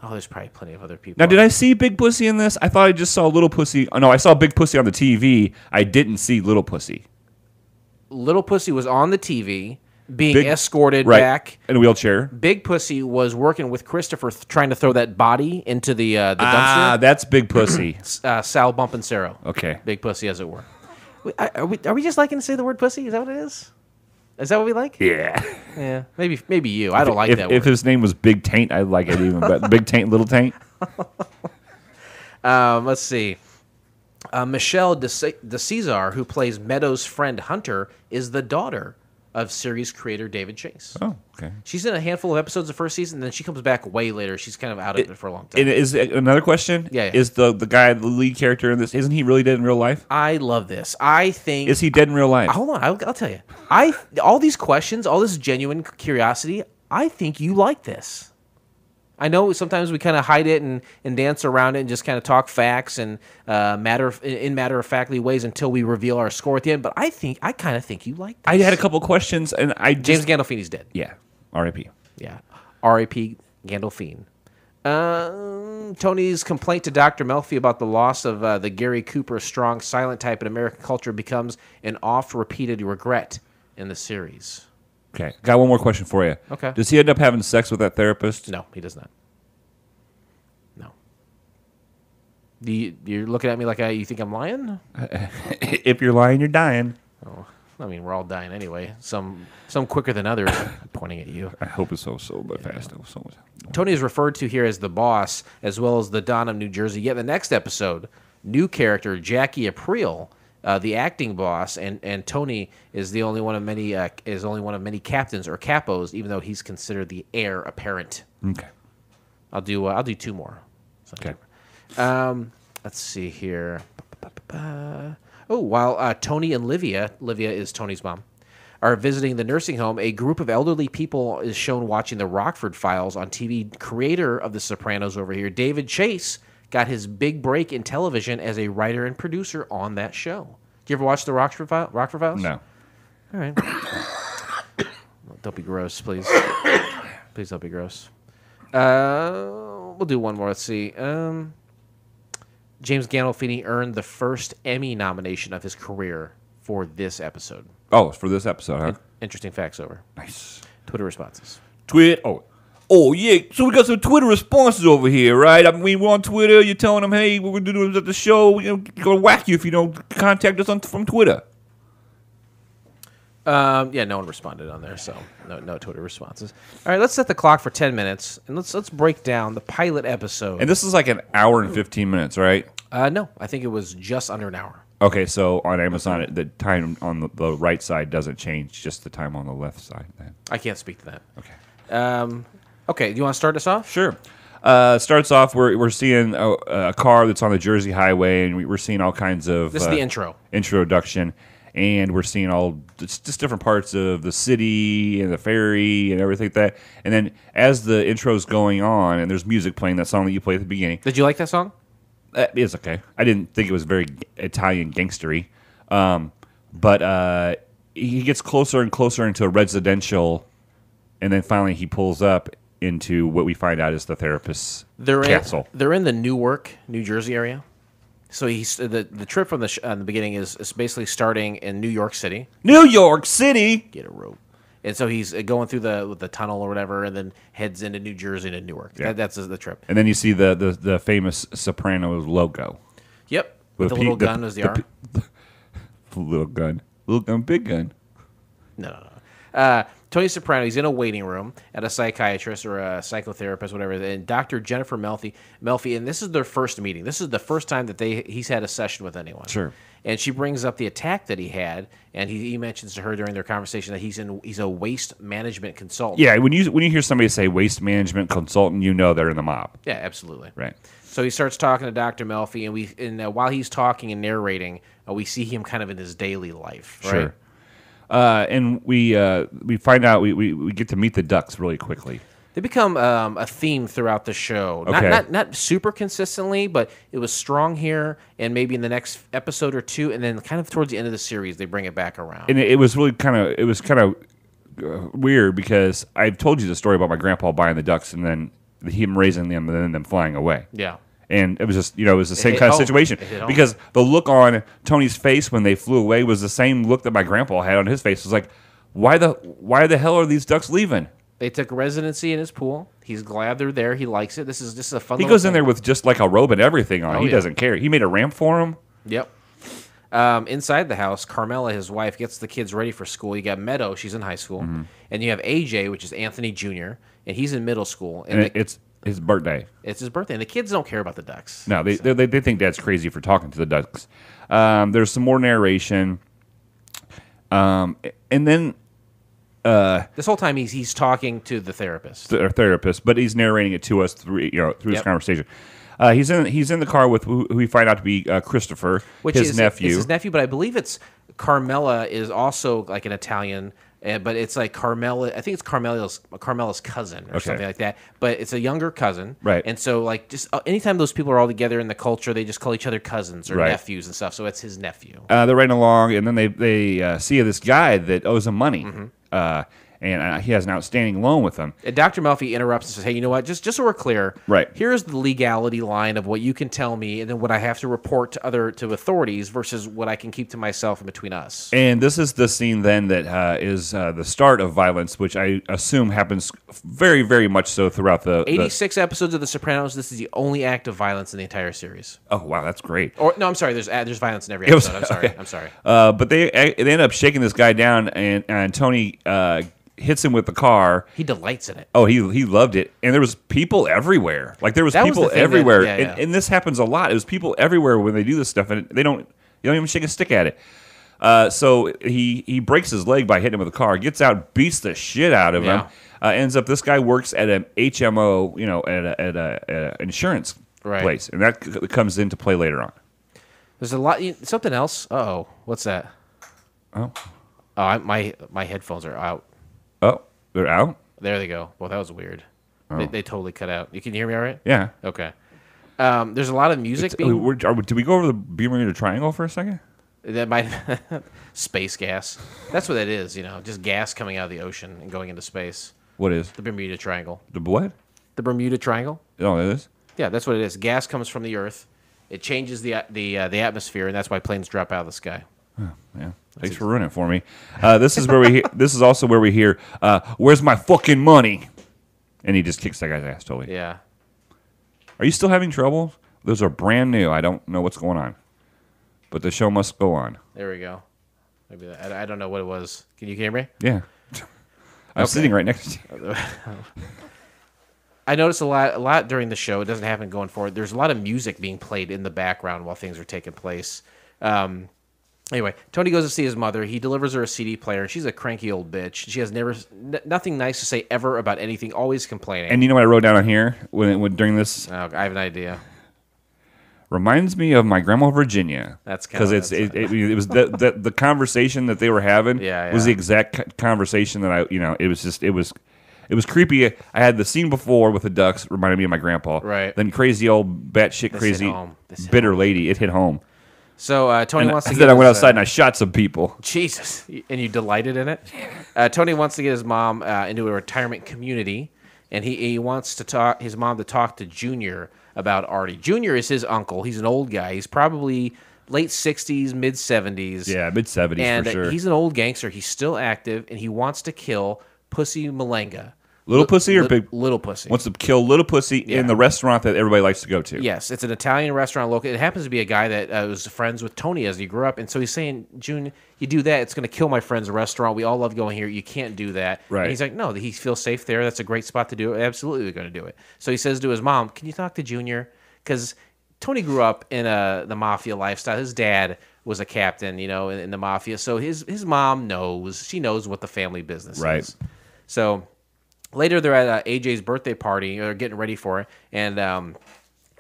Oh, there's probably plenty of other people. Now, did I see Big Pussy in this? I thought I just saw Little Pussy. Oh, no, I saw Big Pussy on the TV. I didn't see Little Pussy. Little Pussy was on the TV being Big- escorted right, back. in a wheelchair. Big Pussy was working with Christopher trying to throw that body into the dumpster. That's Big Pussy. Sal Bumpancero. Okay. Big Pussy, as it were. Are we just liking to say the word pussy? Is that what it is? Is that what we like? Yeah. Yeah. Maybe you. I don't like that If word. his name was Big Taint, I'd like it even better. Big Taint, Little Taint. Let's see. Michelle DeCesar, who plays Meadows' friend Hunter, is the daughter of series creator David Chase. Oh, okay. She's in a handful of episodes the first season, and then she comes back way later. She's kind of out of it for a long time. And is another question? Yeah. Is the guy, the lead character in this, isn't he really dead in real life? I love this. I think... Is he dead in real life? Hold on, I'll tell you. All these questions, all this genuine curiosity, I think you like this. I know sometimes we kind of hide it and dance around it and just kind of talk facts and matter-of-factly ways until we reveal our score at the end, but I kind of think you like this. I had a couple questions, and James Gandolfini's dead. Yeah. R.I.P. Yeah. R.I.P. Gandolfini. Tony's complaint to Dr. Melfi about the loss of the Gary Cooper strong silent type in American culture becomes an oft-repeated regret in the series. Okay. Got one more question for you. Okay. Does he end up having sex with that therapist? No, he does not. No. You're looking at me like you think I'm lying? If you're lying, you're dying. Oh, I mean, we're all dying anyway. Some quicker than others. I'm pointing at you. I hope it's so but fast. So Tony is referred to here as the boss, as well as the Don of New Jersey. Yet the next episode, new character Jackie Aprile the acting boss, and Tony is the only one of many captains or capos, even though he's considered the heir apparent. Okay. I'll do 2 more. Okay. Let's see here. While Tony and Livia is Tony's mom, are visiting the nursing home, a group of elderly people is shown watching the Rockford Files on TV. Creator of The Sopranos over here, David Chase, got his big break in television as a writer and producer on that show. Do you ever watch the Rockford Files? No. All right. Don't be gross, please. Please don't be gross. We'll do one more. Let's see. James Gandolfini earned the first Emmy nomination of his career for this episode. Oh, for this episode, huh? Interesting facts over. Nice. Twitter responses. Oh, yeah. So we got some Twitter responses over here, right? I mean, we're on Twitter. You're telling them, hey, we're going to do this at the show. We're going to whack you if you don't contact us from Twitter. Yeah, no one responded on there, so no Twitter responses. All right, let's set the clock for 10 minutes, and let's break down the pilot episode. And this is like an hour and 15 minutes, right? No, I think it was just under an hour. Okay, so on Amazon, the time on the right side doesn't change, just the time on the left side. Then. I can't speak to that. Okay. Okay, you want to start us off? Sure. Starts off, we're seeing a car that's on the Jersey Highway, and we're seeing all kinds of... This is the intro. Introduction. And we're seeing all just different parts of the city and the ferry and everything like that. And then as the intro's going on, and there's music playing, that song that you played at the beginning. Did you like that song? It's okay. I didn't think it was very Italian gangstery. But he gets closer and closer into a residential, and then finally he pulls up into what we find out is the therapist's castle. They're in the Newark, New Jersey area. So the trip from the beginning is basically starting in New York City. New York City! Get a rope. And so he's going through the tunnel or whatever, and then heads into New Jersey to Newark. Yeah. That's the trip. And then you see the famous Sopranos logo. Yep. With the little gun as the R. Little gun. Little gun, big gun. No. Tony Soprano, he's in a waiting room at a psychiatrist or a psychotherapist, whatever, and Dr. Jennifer Melfi, and this is their first meeting. This is the first time that he's had a session with anyone. Sure. And she brings up the attack that he had, and he mentions to her during their conversation that he's a waste management consultant. Yeah, when you hear somebody say waste management consultant, you know they're in the mob. Yeah, absolutely. Right. So he starts talking to Dr. Melfi, and while he's talking and narrating, we see him kind of in his daily life. Right? Sure. And we find out we get to meet the ducks really quickly. They become a theme throughout the show. Okay. Not super consistently, but it was strong here, and maybe in the next episode or two, and then kind of towards the end of the series, they bring it back around. And it was really kind of weird because I've told you the story about my grandpa buying the ducks and then him raising them and then them flying away. Yeah. And it was just, it was the same kind of situation. Because the look on Tony's face when they flew away was the same look that my grandpa had on his face. It was like, why the hell are these ducks leaving? They took residency in his pool. He's glad they're there. He likes it. This is a fun. He goes in there with just like a robe and everything on. He doesn't care. He made a ramp for him. Yep. Inside the house, Carmela, his wife, gets the kids ready for school. You got Meadow, she's in high school, and you have AJ, which is Anthony Jr., and he's in middle school. And it's his birthday. It's his birthday, and the kids don't care about the ducks. No, they think Dad's crazy for talking to the ducks. There's some more narration, and then this whole time he's talking to the therapist. But he's narrating it to us through this conversation. He's in the car with who we find out to be Christopher, his nephew. It's his nephew, but I believe it's Carmela is also like an Italian. But it's like Carmela. I think it's Carmela's cousin or something like that. But it's a younger cousin, right? And so, like, just anytime those people are all together in the culture, they just call each other cousins or nephews and stuff. So it's his nephew. They're riding along, and then they see this guy that owes him money, and he has an outstanding loan with him. And Dr. Melfi interrupts and says, "Hey, you know what? Just so we're clear, right? Here's the legality line of what you can tell me, and then what I have to report to authorities versus what I can keep to myself and between us." And this is the scene then that is the start of violence, which I assume happens very, very much so throughout the 86 episodes of The Sopranos. This is the only act of violence in the entire series. Oh wow, that's great. Or no, I'm sorry. There's violence in every episode. I'm sorry. But they end up shaking this guy down, and Tony hits him with the car. He delights in it. Oh, he loved it. And there was people everywhere. Like there was people everywhere. And this happens a lot. It was people everywhere when they do this stuff, and they don't You don't even shake a stick at it. So he breaks his leg by hitting him with a car. Gets out, beats the shit out of him. Ends up this guy works at an HMO, at a insurance place, and that comes into play later on. There's a lot. Something else. Uh-oh. What's that? Oh, my headphones are out. oh, they're out. There they go. Well, that was weird. Oh. They totally cut out. You can hear me all right? Yeah. Okay. There's a lot of music being... Did we go over the Bermuda Triangle for a second? That might... Space gas. That's what that is, just gas coming out of the ocean and going into space. What is? The Bermuda Triangle. The what? The Bermuda Triangle. Oh, it is? Yeah, that's what it is. Gas comes from the Earth. It changes the atmosphere, and that's why planes drop out of the sky. Oh, yeah. Thanks for ruining it for me. This is where we. This is also where we hear, "Where's my fucking money?" And he just kicks that guy's ass totally. Yeah. Are you still having trouble? Those are brand new. I don't know what's going on, but the show must go on. There we go. Maybe I don't know what it was. Can you hear me? Yeah. I'm sitting right next to you. I noticed a lot during the show. It doesn't happen going forward. There's a lot of music being played in the background while things are taking place. Anyway, Tony goes to see his mother. He delivers her a CD player. She's a cranky old bitch. She has nothing nice to say ever about anything, always complaining. And you know what I wrote down on here when during this? I have an idea. Reminds me of my grandma Virginia. That's kind because it was the conversation that they were having was the exact conversation that it was creepy. I had the scene before with the ducks reminded me of my grandpa. Right. Then crazy old batshit crazy bitter lady. It hit home. So Tony wants to get then I went outside and I shot some people. Jesus. And you delighted in it? Tony wants to get his mom into a retirement community, and he wants his mom to talk to Junior about Artie. Junior is his uncle. He's an old guy. He's probably late 60s, mid 70s. Yeah, mid 70s for sure. And he's an old gangster. He's still active, and he wants to kill Pussy Malenga. Little Pussy or big? Little Pussy. Wants to kill Little Pussy in the restaurant that everybody likes to go to. Yes, it's an Italian restaurant local. It happens to be a guy that was friends with Tony as he grew up. And so he's saying, June, you do that, it's going to kill my friend's restaurant. We all love going here. You can't do that. Right. And he's like, no, he feels safe there. That's a great spot to do it. Absolutely, we're going to do it. So he says to his mom, can you talk to Junior? Because Tony grew up in the mafia lifestyle. His dad was a captain, in the mafia. So his mom knows. She knows what the family business is. So... Later, they're at AJ's birthday party. They're getting ready for it. And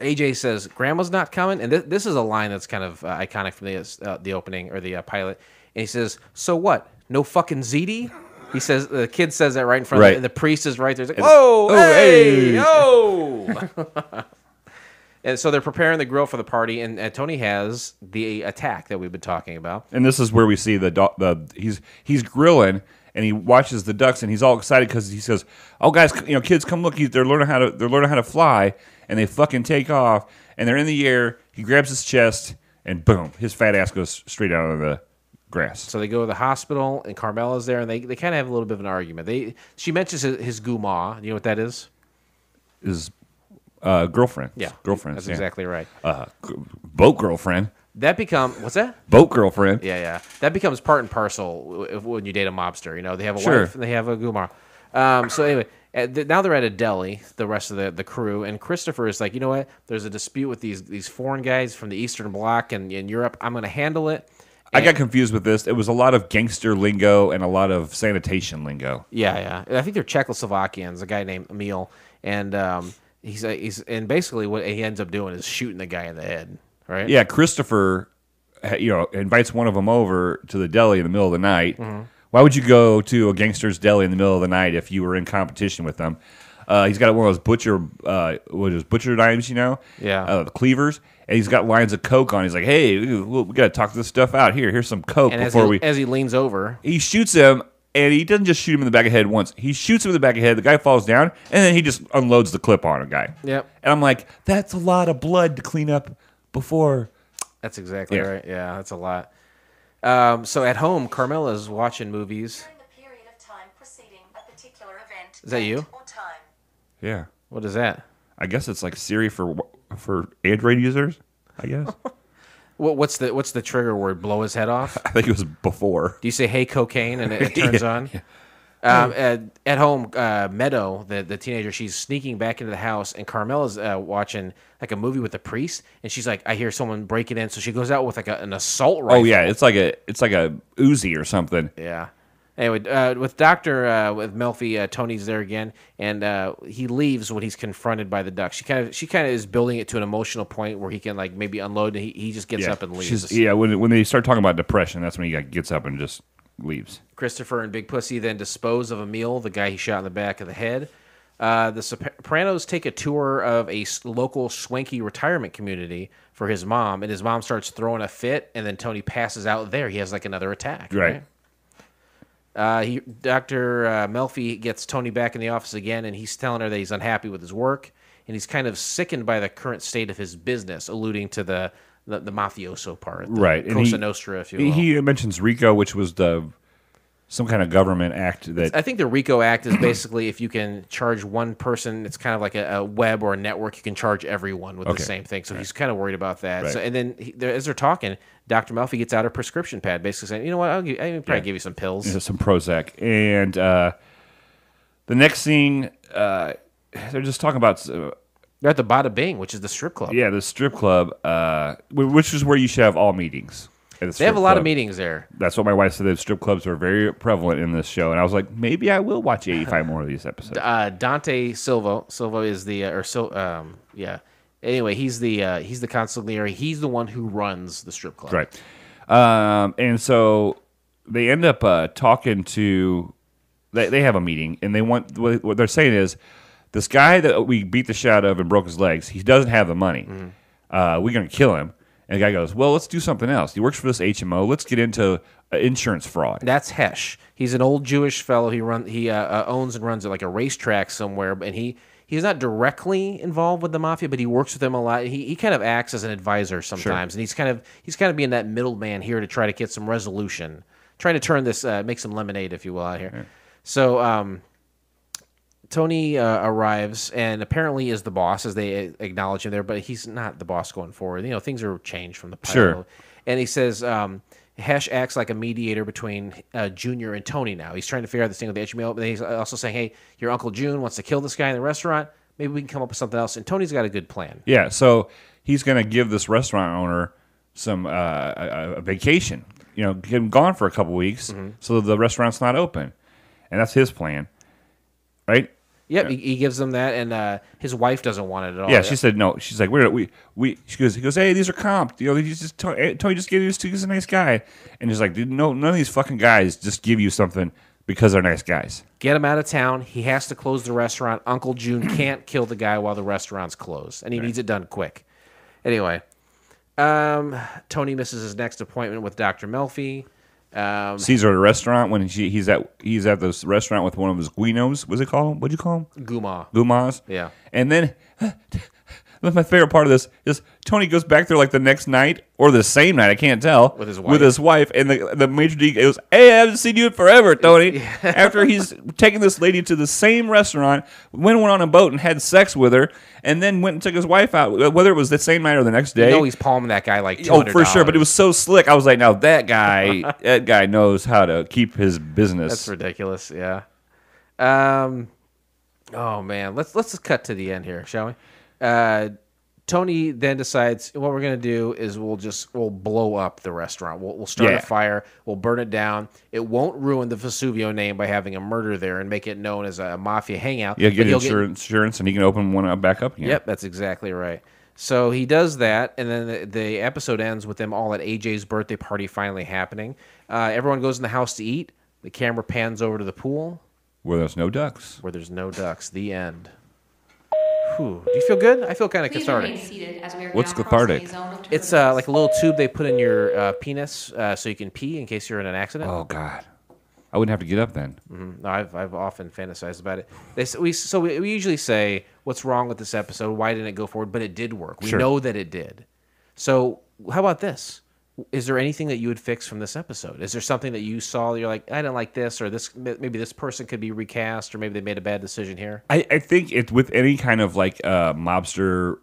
AJ says, Grandma's not coming. And this is a line that's kind of iconic from the opening or the pilot. And he says, so what? No fucking ZD? He says, the kid says that right in front of him. And the priest is right there. He's like, whoa, hey, oh. And so they're preparing the grill for the party. And Tony has the attack that we've been talking about. And this is where we see he's grilling. And he watches the ducks, and he's all excited because he says, "Oh, guys, kids, come look! They're learning how to fly." And they fucking take off, and they're in the air. He grabs his chest, and boom, his fat ass goes straight out of the grass. So they go to the hospital, and Carmela's there, and they kind of have a little bit of an argument. She mentions his guma. You know what that is? His girlfriend. Yeah, girlfriend. That's exactly right. Boat girlfriend. That what's that? Boat girlfriend. Yeah. That becomes part and parcel when you date a mobster. They have a wife and they have a gumar. So anyway, now they're at a deli, the rest of the crew, and Christopher is like, you know what? There's a dispute with these foreign guys from the Eastern Bloc and in Europe. I'm going to handle it. I got confused with this. It was a lot of gangster lingo and a lot of sanitation lingo. Yeah. I think they're Czechoslovakians, a guy named Emil. And and basically what he ends up doing is shooting the guy in the head. Right? Yeah, Christopher, invites one of them over to the deli in the middle of the night. Mm-hmm. Why would you go to a gangster's deli in the middle of the night if you were in competition with them? He's got one of those butcher knives, Yeah. The cleavers, and he's got lines of Coke on. He's like, "Hey, we got to talk this stuff out. Here's some Coke." And as he leans over, he shoots him. And he doesn't just shoot him in the back of the head once. He shoots him in the back of the head. The guy falls down, and then he just unloads the clip on a guy. Yep. And I'm like, that's a lot of blood to clean up before. That's exactly right. Yeah, that's a lot. So at home, Carmela's watching movies. During the period of time preceding a particular event. Is that you? Or time. Yeah. What is that? I guess it's like Siri for Android users, I guess. What's the trigger word? Blow his head off? I think it was before. Do you say, hey, cocaine, and it turns on? At home, Meadow, the teenager, she's sneaking back into the house, and Carmela's watching like a movie with the priest, and she's like, I hear someone breaking in, so she goes out with like an assault rifle. Oh yeah, it's like a Uzi or something. Yeah. Anyway, with with Melfi, Tony's there again, and he leaves when he's confronted by the duck. She kind of is building it to an emotional point where he can like maybe unload, and he just gets up and leaves. When they start talking about depression, that's when he gets up and just leaves. Christopher and Big Pussy then dispose of Emil, the guy he shot in the back of the head. The Sopranos take a tour of a local swanky retirement community for his mom, and his mom starts throwing a fit, and then Tony passes out there. He has like another attack. Right. Dr. Melfi gets Tony back in the office again, and he's telling her that he's unhappy with his work, and he's kind of sickened by the current state of his business, alluding to the mafioso part, right? Cosa Nostra, if you will. He mentions RICO, which was some kind of government act that I think the RICO Act is basically if you can charge one person, it's kind of like a web or a network, you can charge everyone with the same thing. So he's kind of worried about that. Right. So, and then as they're talking, Dr. Melfi gets out a prescription pad, basically saying, you know what, I can probably give you some pills. Some Prozac. And the next scene, they're just talking about... they're at the Bada Bing, which is the strip club. Yeah, the strip club, which is where you should have all meetings. They have a lot of meetings there. That's what my wife said. That strip clubs are very prevalent in this show, and I was like, maybe I will watch 85 more of these episodes. Dante Silva is the Anyway, he's the consigliere. He's the one who runs the strip club. Right. And so they end up talking to. They have a meeting, and they want what they're saying is this guy that we beat the shit out of and broke his legs. He doesn't have the money. We're gonna kill him. And the guy goes, well, let's do something else. He works for this HMO. Let's get into insurance fraud. That's Hesh. He's an old Jewish fellow. He owns and runs like a racetrack somewhere, and he's not directly involved with the mafia, but he works with them a lot. He kind of acts as an advisor sometimes, and he's kind of being that middleman here to try to get some resolution, trying to turn this, make some lemonade, if you will, out here. Yeah. So Tony arrives and apparently is the boss, as they acknowledge him there, but he's not the boss going forward. You know, things are changed from the pilot. Sure. And he says Hesh acts like a mediator between Junior and Tony now. He's trying to figure out this thing with the HMO, but he's also saying, hey, your Uncle June wants to kill this guy in the restaurant. Maybe we can come up with something else. And Tony's got a good plan. Yeah, so he's going to give this restaurant owner some a vacation. You know, get him gone for a couple weeks so the restaurant's not open. And that's his plan, right? Yep, he gives them that, and his wife doesn't want it at all. Yeah, she said no. She's like, he goes, hey, these are comped. You know, Tony just gave these to you. He's a nice guy. And he's like, dude, no, none of these fucking guys just give you something because they're nice guys. Get him out of town. He has to close the restaurant. Uncle June can't kill the guy while the restaurant's closed, and he needs it done quick. Anyway, Tony misses his next appointment with Dr. Melfi. Sees her at a restaurant when he's at this restaurant with one of his guinos. What's it called? What'd you call him? Gumas. Yeah. And then my favorite part of this is Tony goes back there like the next night or the same night, I can't tell, with his wife, and the maitre d' goes, hey, I haven't seen you in forever, Tony. After he's taken this lady to the same restaurant, went on a boat and had sex with her, and then went and took his wife out, whether it was the same night or the next day. You know he's palming that guy like $200. Oh, for sure, but it was so slick. I was like, now that guy knows how to keep his business. That's ridiculous, yeah. Oh, man. Let's just cut to the end here, shall we? Tony then decides what we're going to do is we'll blow up the restaurant. We'll start a fire. We'll burn it down. It won't ruin the Vesuvio name by having a murder there and make it known as a mafia hangout. Yeah, get insurance and he can open one back up again. Yep, that's exactly right. So he does that, and then the episode ends with them all at AJ's birthday party finally happening. Everyone goes in the house to eat. The camera pans over to the pool. Where there's no ducks. The end. Whew. Do you feel good? I feel kind of cathartic. What's cathartic? It's like a little tube they put in your penis so you can pee in case you're in an accident. Oh, God. I wouldn't have to get up then. Mm-hmm. No, I've often fantasized about it. We usually say, what's wrong with this episode? Why didn't it go forward? But it did work. We know that it did. So how about this? Is there anything that you would fix from this episode? Is there something that you saw that you're like, I didn't like this, or this? Maybe this person could be recast, or maybe they made a bad decision here? I think with any kind of like mobster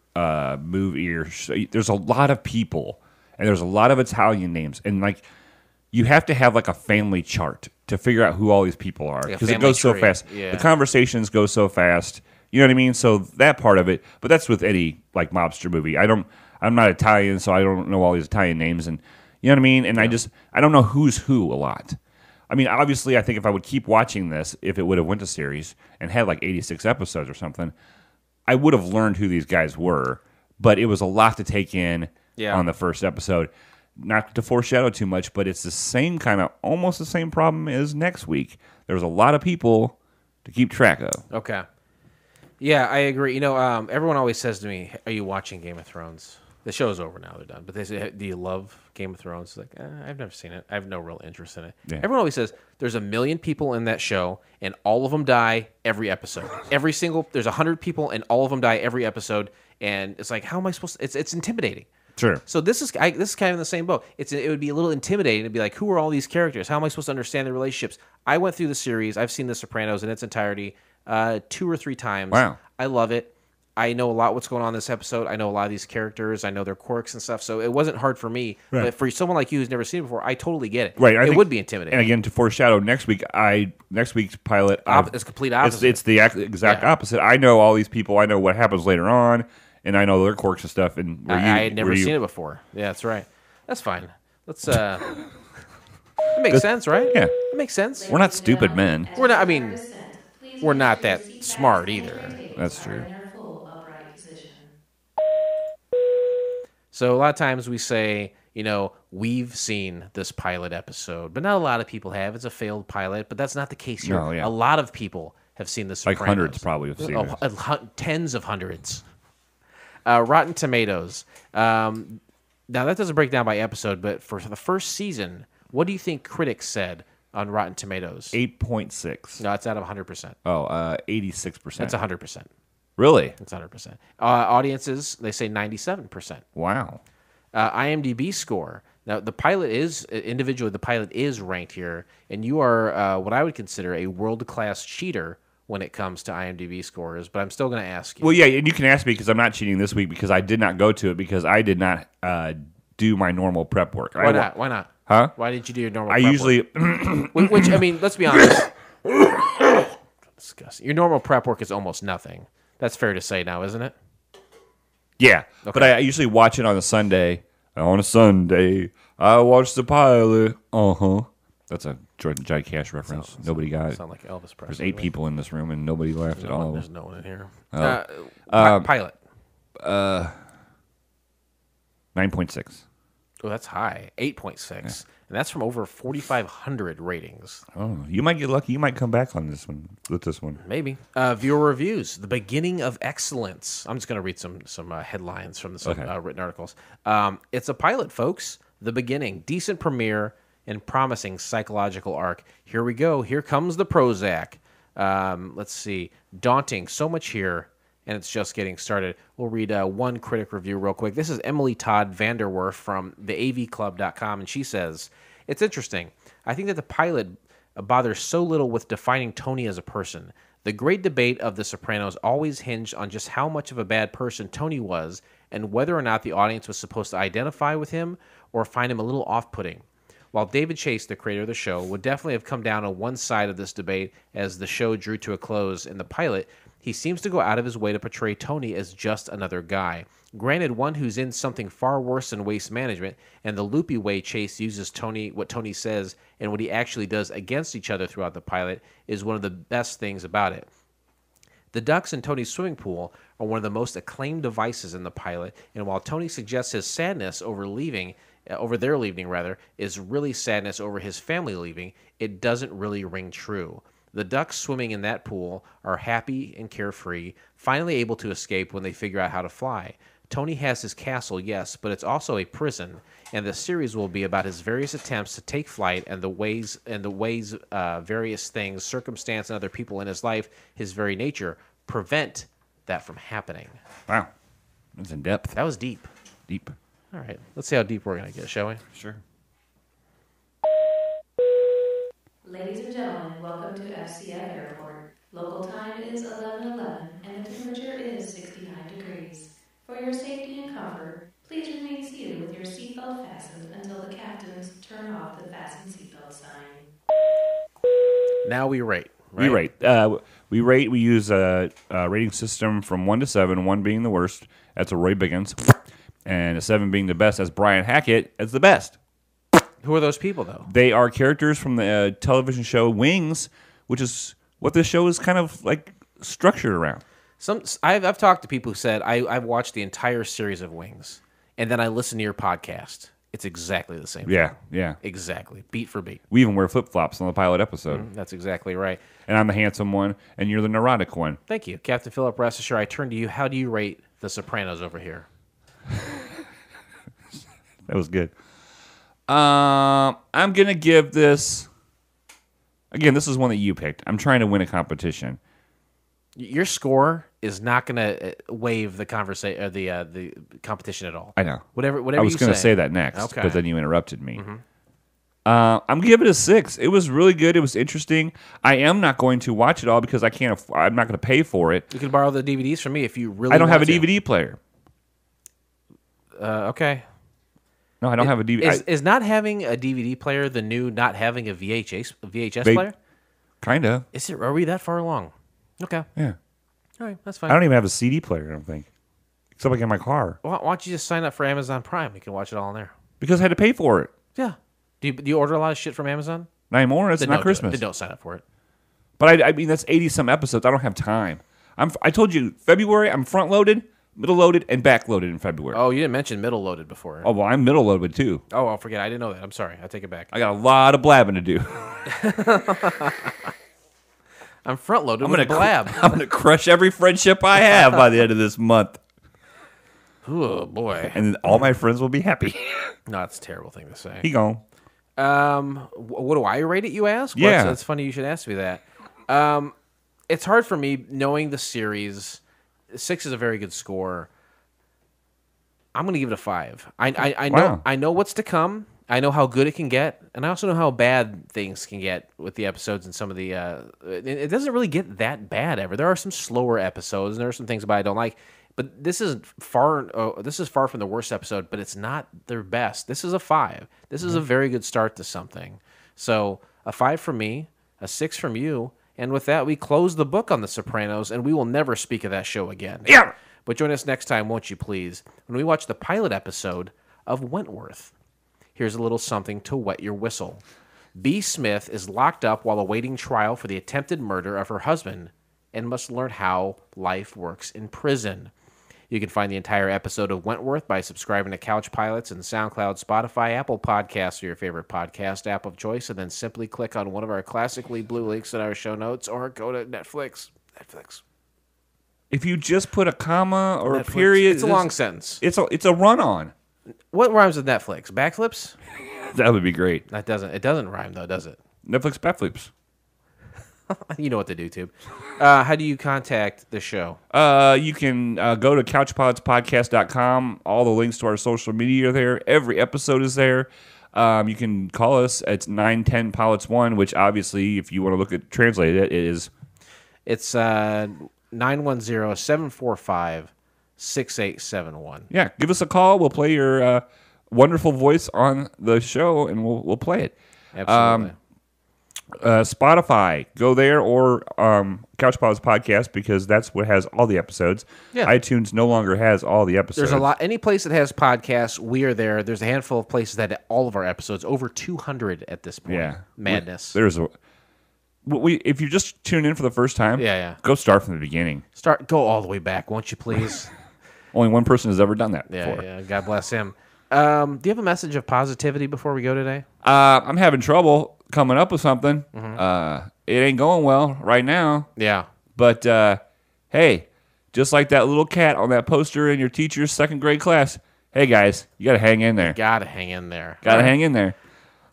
movie, there's a lot of people, and there's a lot of Italian names, and like you have to have like a family chart to figure out who all these people are Like a because it family goes so tree. fast. Yeah. The conversations go so fast. You know what I mean? So that part of it, but that's with any like mobster movie. I'm not Italian, so I don't know all these Italian names, and you know what I mean. And I don't know who's who a lot. I mean, obviously, I think if I would keep watching this, if it would have went to series and had like 86 episodes or something, I would have learned who these guys were. But it was a lot to take in on the first episode. Not to foreshadow too much, but it's the same kind of, almost the same problem as next week. There's a lot of people to keep track of. Okay. Yeah, I agree. You know, everyone always says to me, "Are you watching Game of Thrones?" The show's over now; they're done. But they say, "Do you love Game of Thrones?" Like, I've never seen it. I have no real interest in it. Yeah. Everyone always says there's 1 million people in that show, and all of them die every episode. There's 100 people, and all of them die every episode. And it's like, how am I supposed to? It's intimidating. Sure. So this is kind of in the same boat. It would be a little intimidating to be like, who are all these characters? How am I supposed to understand their relationships? I went through the series. I've seen The Sopranos in its entirety 2 or 3 times. Wow. I love it. I know a lot what's going on in this episode. I know a lot of these characters. I know their quirks and stuff. So it wasn't hard for me. Right. But for someone like you who's never seen it before, I totally get it. Right. It would be intimidating. And again, to foreshadow next week's pilot, It's complete opposite. It's the exact opposite. I know all these people. I know what happens later on, and I know their quirks and stuff. And I had never seen it before. Yeah, that's right. That's fine. Let's. It makes sense, right? Yeah. It makes sense. We're not stupid men. We're not. I mean, we're not that smart either. That's true. So a lot of times we say, you know, we've seen this pilot episode, but not a lot of people have. It's a failed pilot, but that's not the case here. No, yeah. A lot of people have seen this. Like hundreds probably have seen it. Tens of hundreds. Rotten Tomatoes. Now that doesn't break down by episode, but for the first season, what do you think critics said on Rotten Tomatoes? 8.6. No, it's out of 100%. Oh, 86%. That's 100%. Really? It's 100%. Audiences, they say 97%. Wow. IMDb score. Now, the pilot is ranked here, and you are what I would consider a world-class cheater when it comes to IMDb scores, but I'm still going to ask you. Well, yeah, and you can ask me because I'm not cheating this week because I did not go to it because I did not do my normal prep work. Why not? Why not? Huh? Why didn't you do your normal I prep usually... work? Which, I mean, let's be honest. Disgusting. Your normal prep work is almost nothing. That's fair to say now, isn't it? Yeah, Okay. but I usually watch it on a Sunday. On a Sunday, I watch the pilot. That's a Johnny Cash reference. Nobody got it. Sound like Elvis Presley. There's 8 people in this room, and nobody laughed at all. There's no one in here. Oh. Pilot. 9.6. Oh, that's high. 8.6. And that's from over 4,500 ratings. Oh, you might get lucky. You might come back on this one with this one. Maybe. Viewer reviews. The beginning of excellence. I'm just going to read some headlines from some written articles. It's a pilot, folks. The beginning. Decent premiere and promising psychological arc. Here we go. Here comes the Prozac. Let's see. Daunting. So much here. And it's just getting started. We'll read one critic review real quick. This is Emily Todd Vanderwerf from theavclub.com, and she says, it's interesting. I think that the pilot bothers so little with defining Tony as a person. The great debate of The Sopranos always hinged on just how much of a bad person Tony was and whether or not the audience was supposed to identify with him or find him a little off-putting. While David Chase, the creator of the show, would definitely have come down on one side of this debate as the show drew to a close in the pilot, he seems to go out of his way to portray Tony as just another guy. Granted, one who's in something far worse than waste management, and the loopy way Chase uses what Tony says and what he actually does against each other throughout the pilot is one of the best things about it. The ducks in Tony's swimming pool are one of the most acclaimed devices in the pilot, and while Tony suggests his sadness over their leaving, is really sadness over his family leaving, it doesn't really ring true. The ducks swimming in that pool are happy and carefree, finally able to escape when they figure out how to fly. Tony has his castle, yes, but it's also a prison, and the series will be about his various attempts to take flight and the ways various things, circumstance, and other people in his life, his very nature, prevent that from happening. Wow. That's in depth. That was deep. Deep. All right, let's see how deep we're going to get, shall we? Sure. Ladies and gentlemen, welcome to FCF Airport. Local time is 11:11 and the temperature is 69 degrees. For your safety and comfort, please remain seated with your seatbelt fastened until the captains turn off the fasten seatbelt sign. Now we rate. We Right? rate. We rate. We use a rating system from 1 to 7, 1 being the worst. That's a Roy Biggins. And a 7 being the best. That's Brian Hackett as the best. Who are those people, though? They are characters from the television show Wings, which is what this show is kind of like structured around. I've talked to people who said I've watched the entire series of Wings, and then I listened to your podcast. It's exactly the same. Yeah, thing. yeah. Exactly. Beat for beat. We even wear flip-flops on the pilot episode. That's exactly right. And I'm the handsome one, and you're the neurotic one. Thank you. Captain Philip, rest assured, I turn to you. How do you rate The Sopranos over here? That was good. I'm going to give this... Again, this is one that you picked. I'm trying to win a competition. Your score is not going to waive the conversation, the competition at all. I know. Whatever I was you going to say say that next, Okay. but then you interrupted me. I'm going to give it a 6. It was really good. It was interesting. I am not going to watch it all because I can't. I'm not going to pay for it. You can borrow the DVDs from me if you really. I don't have a want to. DVD player. Okay. No, I don't have a DVD. Is not having a DVD player the new not having a VHS player? Kind of. Is it? Are we that far along? Okay. Yeah. All right, that's I fine. don't even have a CD player, I don't think. Except like in my car. Why don't you just sign up for Amazon Prime? You can watch it all in there. Because I had to pay for it. Yeah. Do you order a lot of shit from Amazon? Not anymore. It's Then not don't do it. Christmas. Then don't sign up for it. But I mean, that's 80-some episodes. I don't have time. I told you, February, I'm front-loaded, middle-loaded, and back-loaded in February. Oh, you didn't mention middle loaded before. Oh, well, I'm middle-loaded, too. Oh, I'll forget. I didn't know that. I'm sorry. I take it back. I got a lot of blabbing to do. I'm front loaded with a blab. I'm going to crush every friendship I have by the end of this month. Oh, boy. And all my friends will be happy. No, that's a terrible thing to say. He gone. What do I rate it, you ask? Yeah. Well, it's funny you should ask me that. It's hard for me knowing the series. 6 is a very good score. I'm going to give it a 5. I know what's to come. I know how good it can get, and I also know how bad things can get with the episodes and some of the. It doesn't really get that bad ever. There are some slower episodes, and there are some things about it I don't like. But this is far from the worst episode, but it's not their best. This is a 5. This is a very good start to something. So a 5 from me, a 6 from you, and with that we close the book on The Sopranos, and we will never speak of that show again. Yeah. But join us next time, won't you please, when we watch the pilot episode of Wentworth. Here's a little something to wet your whistle. B. Smith is locked up while awaiting trial for the attempted murder of her husband and must learn how life works in prison. You can find the entire episode of Wentworth by subscribing to Couch Pilots and SoundCloud, Spotify, Apple Podcasts, or your favorite podcast app of choice, and then simply click on one of our classically blue links in our show notes or go to Netflix. If you just put a comma or Netflix. a period, It's a long sentence. It's a run-on. What rhymes with Netflix? Backflips? That would be great. It doesn't rhyme, though, does it? Netflix backflips. You know what to do, Tube. How do you contact the show? You can go to couchpilotspodcast.com. All the links to our social media are there. Every episode is there. You can call us. It's 910-PILOTS-1, which obviously, if you want to look at translate it, is... It's 910-745-6871. Yeah, give us a call. We'll play your wonderful voice on the show, and we'll play it. Absolutely. Spotify, go there, or Couch Pilots Podcast, because that's what has all the episodes. Yeah. iTunes no longer has all the episodes. There's a lot. Any place that has podcasts, we are there. There's a handful of places that all of our episodes, over 200 at this point. Yeah. Madness. If you just tune in for the first time, Yeah. go start from the beginning. Go all the way back, won't you please? Only one person has ever done that Yeah, before. yeah. God bless him. Do you have a message of positivity before we go today? I'm having trouble coming up with something. Mm-hmm. It ain't going well right now. Yeah. But, hey, just like that little cat on that poster in your teacher's second grade class, hey, guys, you got to hang in there. Gotta hang in there. Got to hang in there.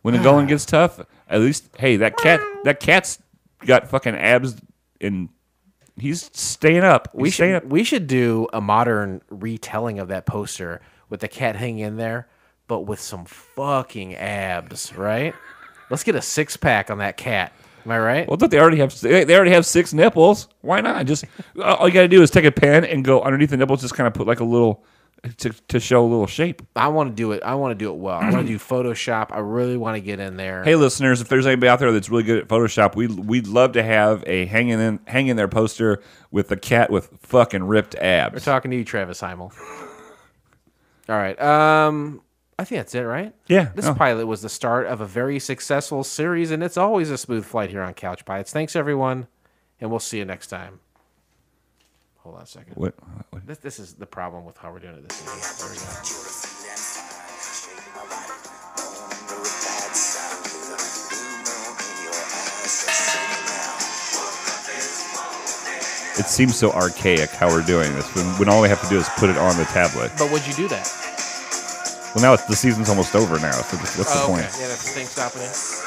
When the going gets tough, at least, hey, that cat's got fucking abs, and he's staying up. We should do a modern retelling of that poster with the cat hanging in there, but with some fucking abs, right? Let's get a 6-pack on that cat. Am I right? Well, don't they already have 6 nipples? Why not? Just all you got to do is take a pen and go underneath the nipples, just kind of put like a little to show a little shape. I want to do it. I want to do it well. I want to do Photoshop. I really want to get in there. Hey, listeners, if there's anybody out there that's really good at Photoshop, we'd love to have a hang in there poster with a cat with fucking ripped abs. We're talking to you, Travis Heimel. All right. I think that's it, right? Yeah. This pilot was the start of a very successful series, and it's always a smooth flight here on Couch Pilots. Thanks, everyone, and we'll see you next time. Hold on a second. What? This is the problem with how we're doing it this evening. There we go. It seems so archaic how we're doing this when all we have to do is put it on the tablet. But would you do that? Well, now the season's almost over now, so what's the point? Okay. Yeah, that's the thing stopping it.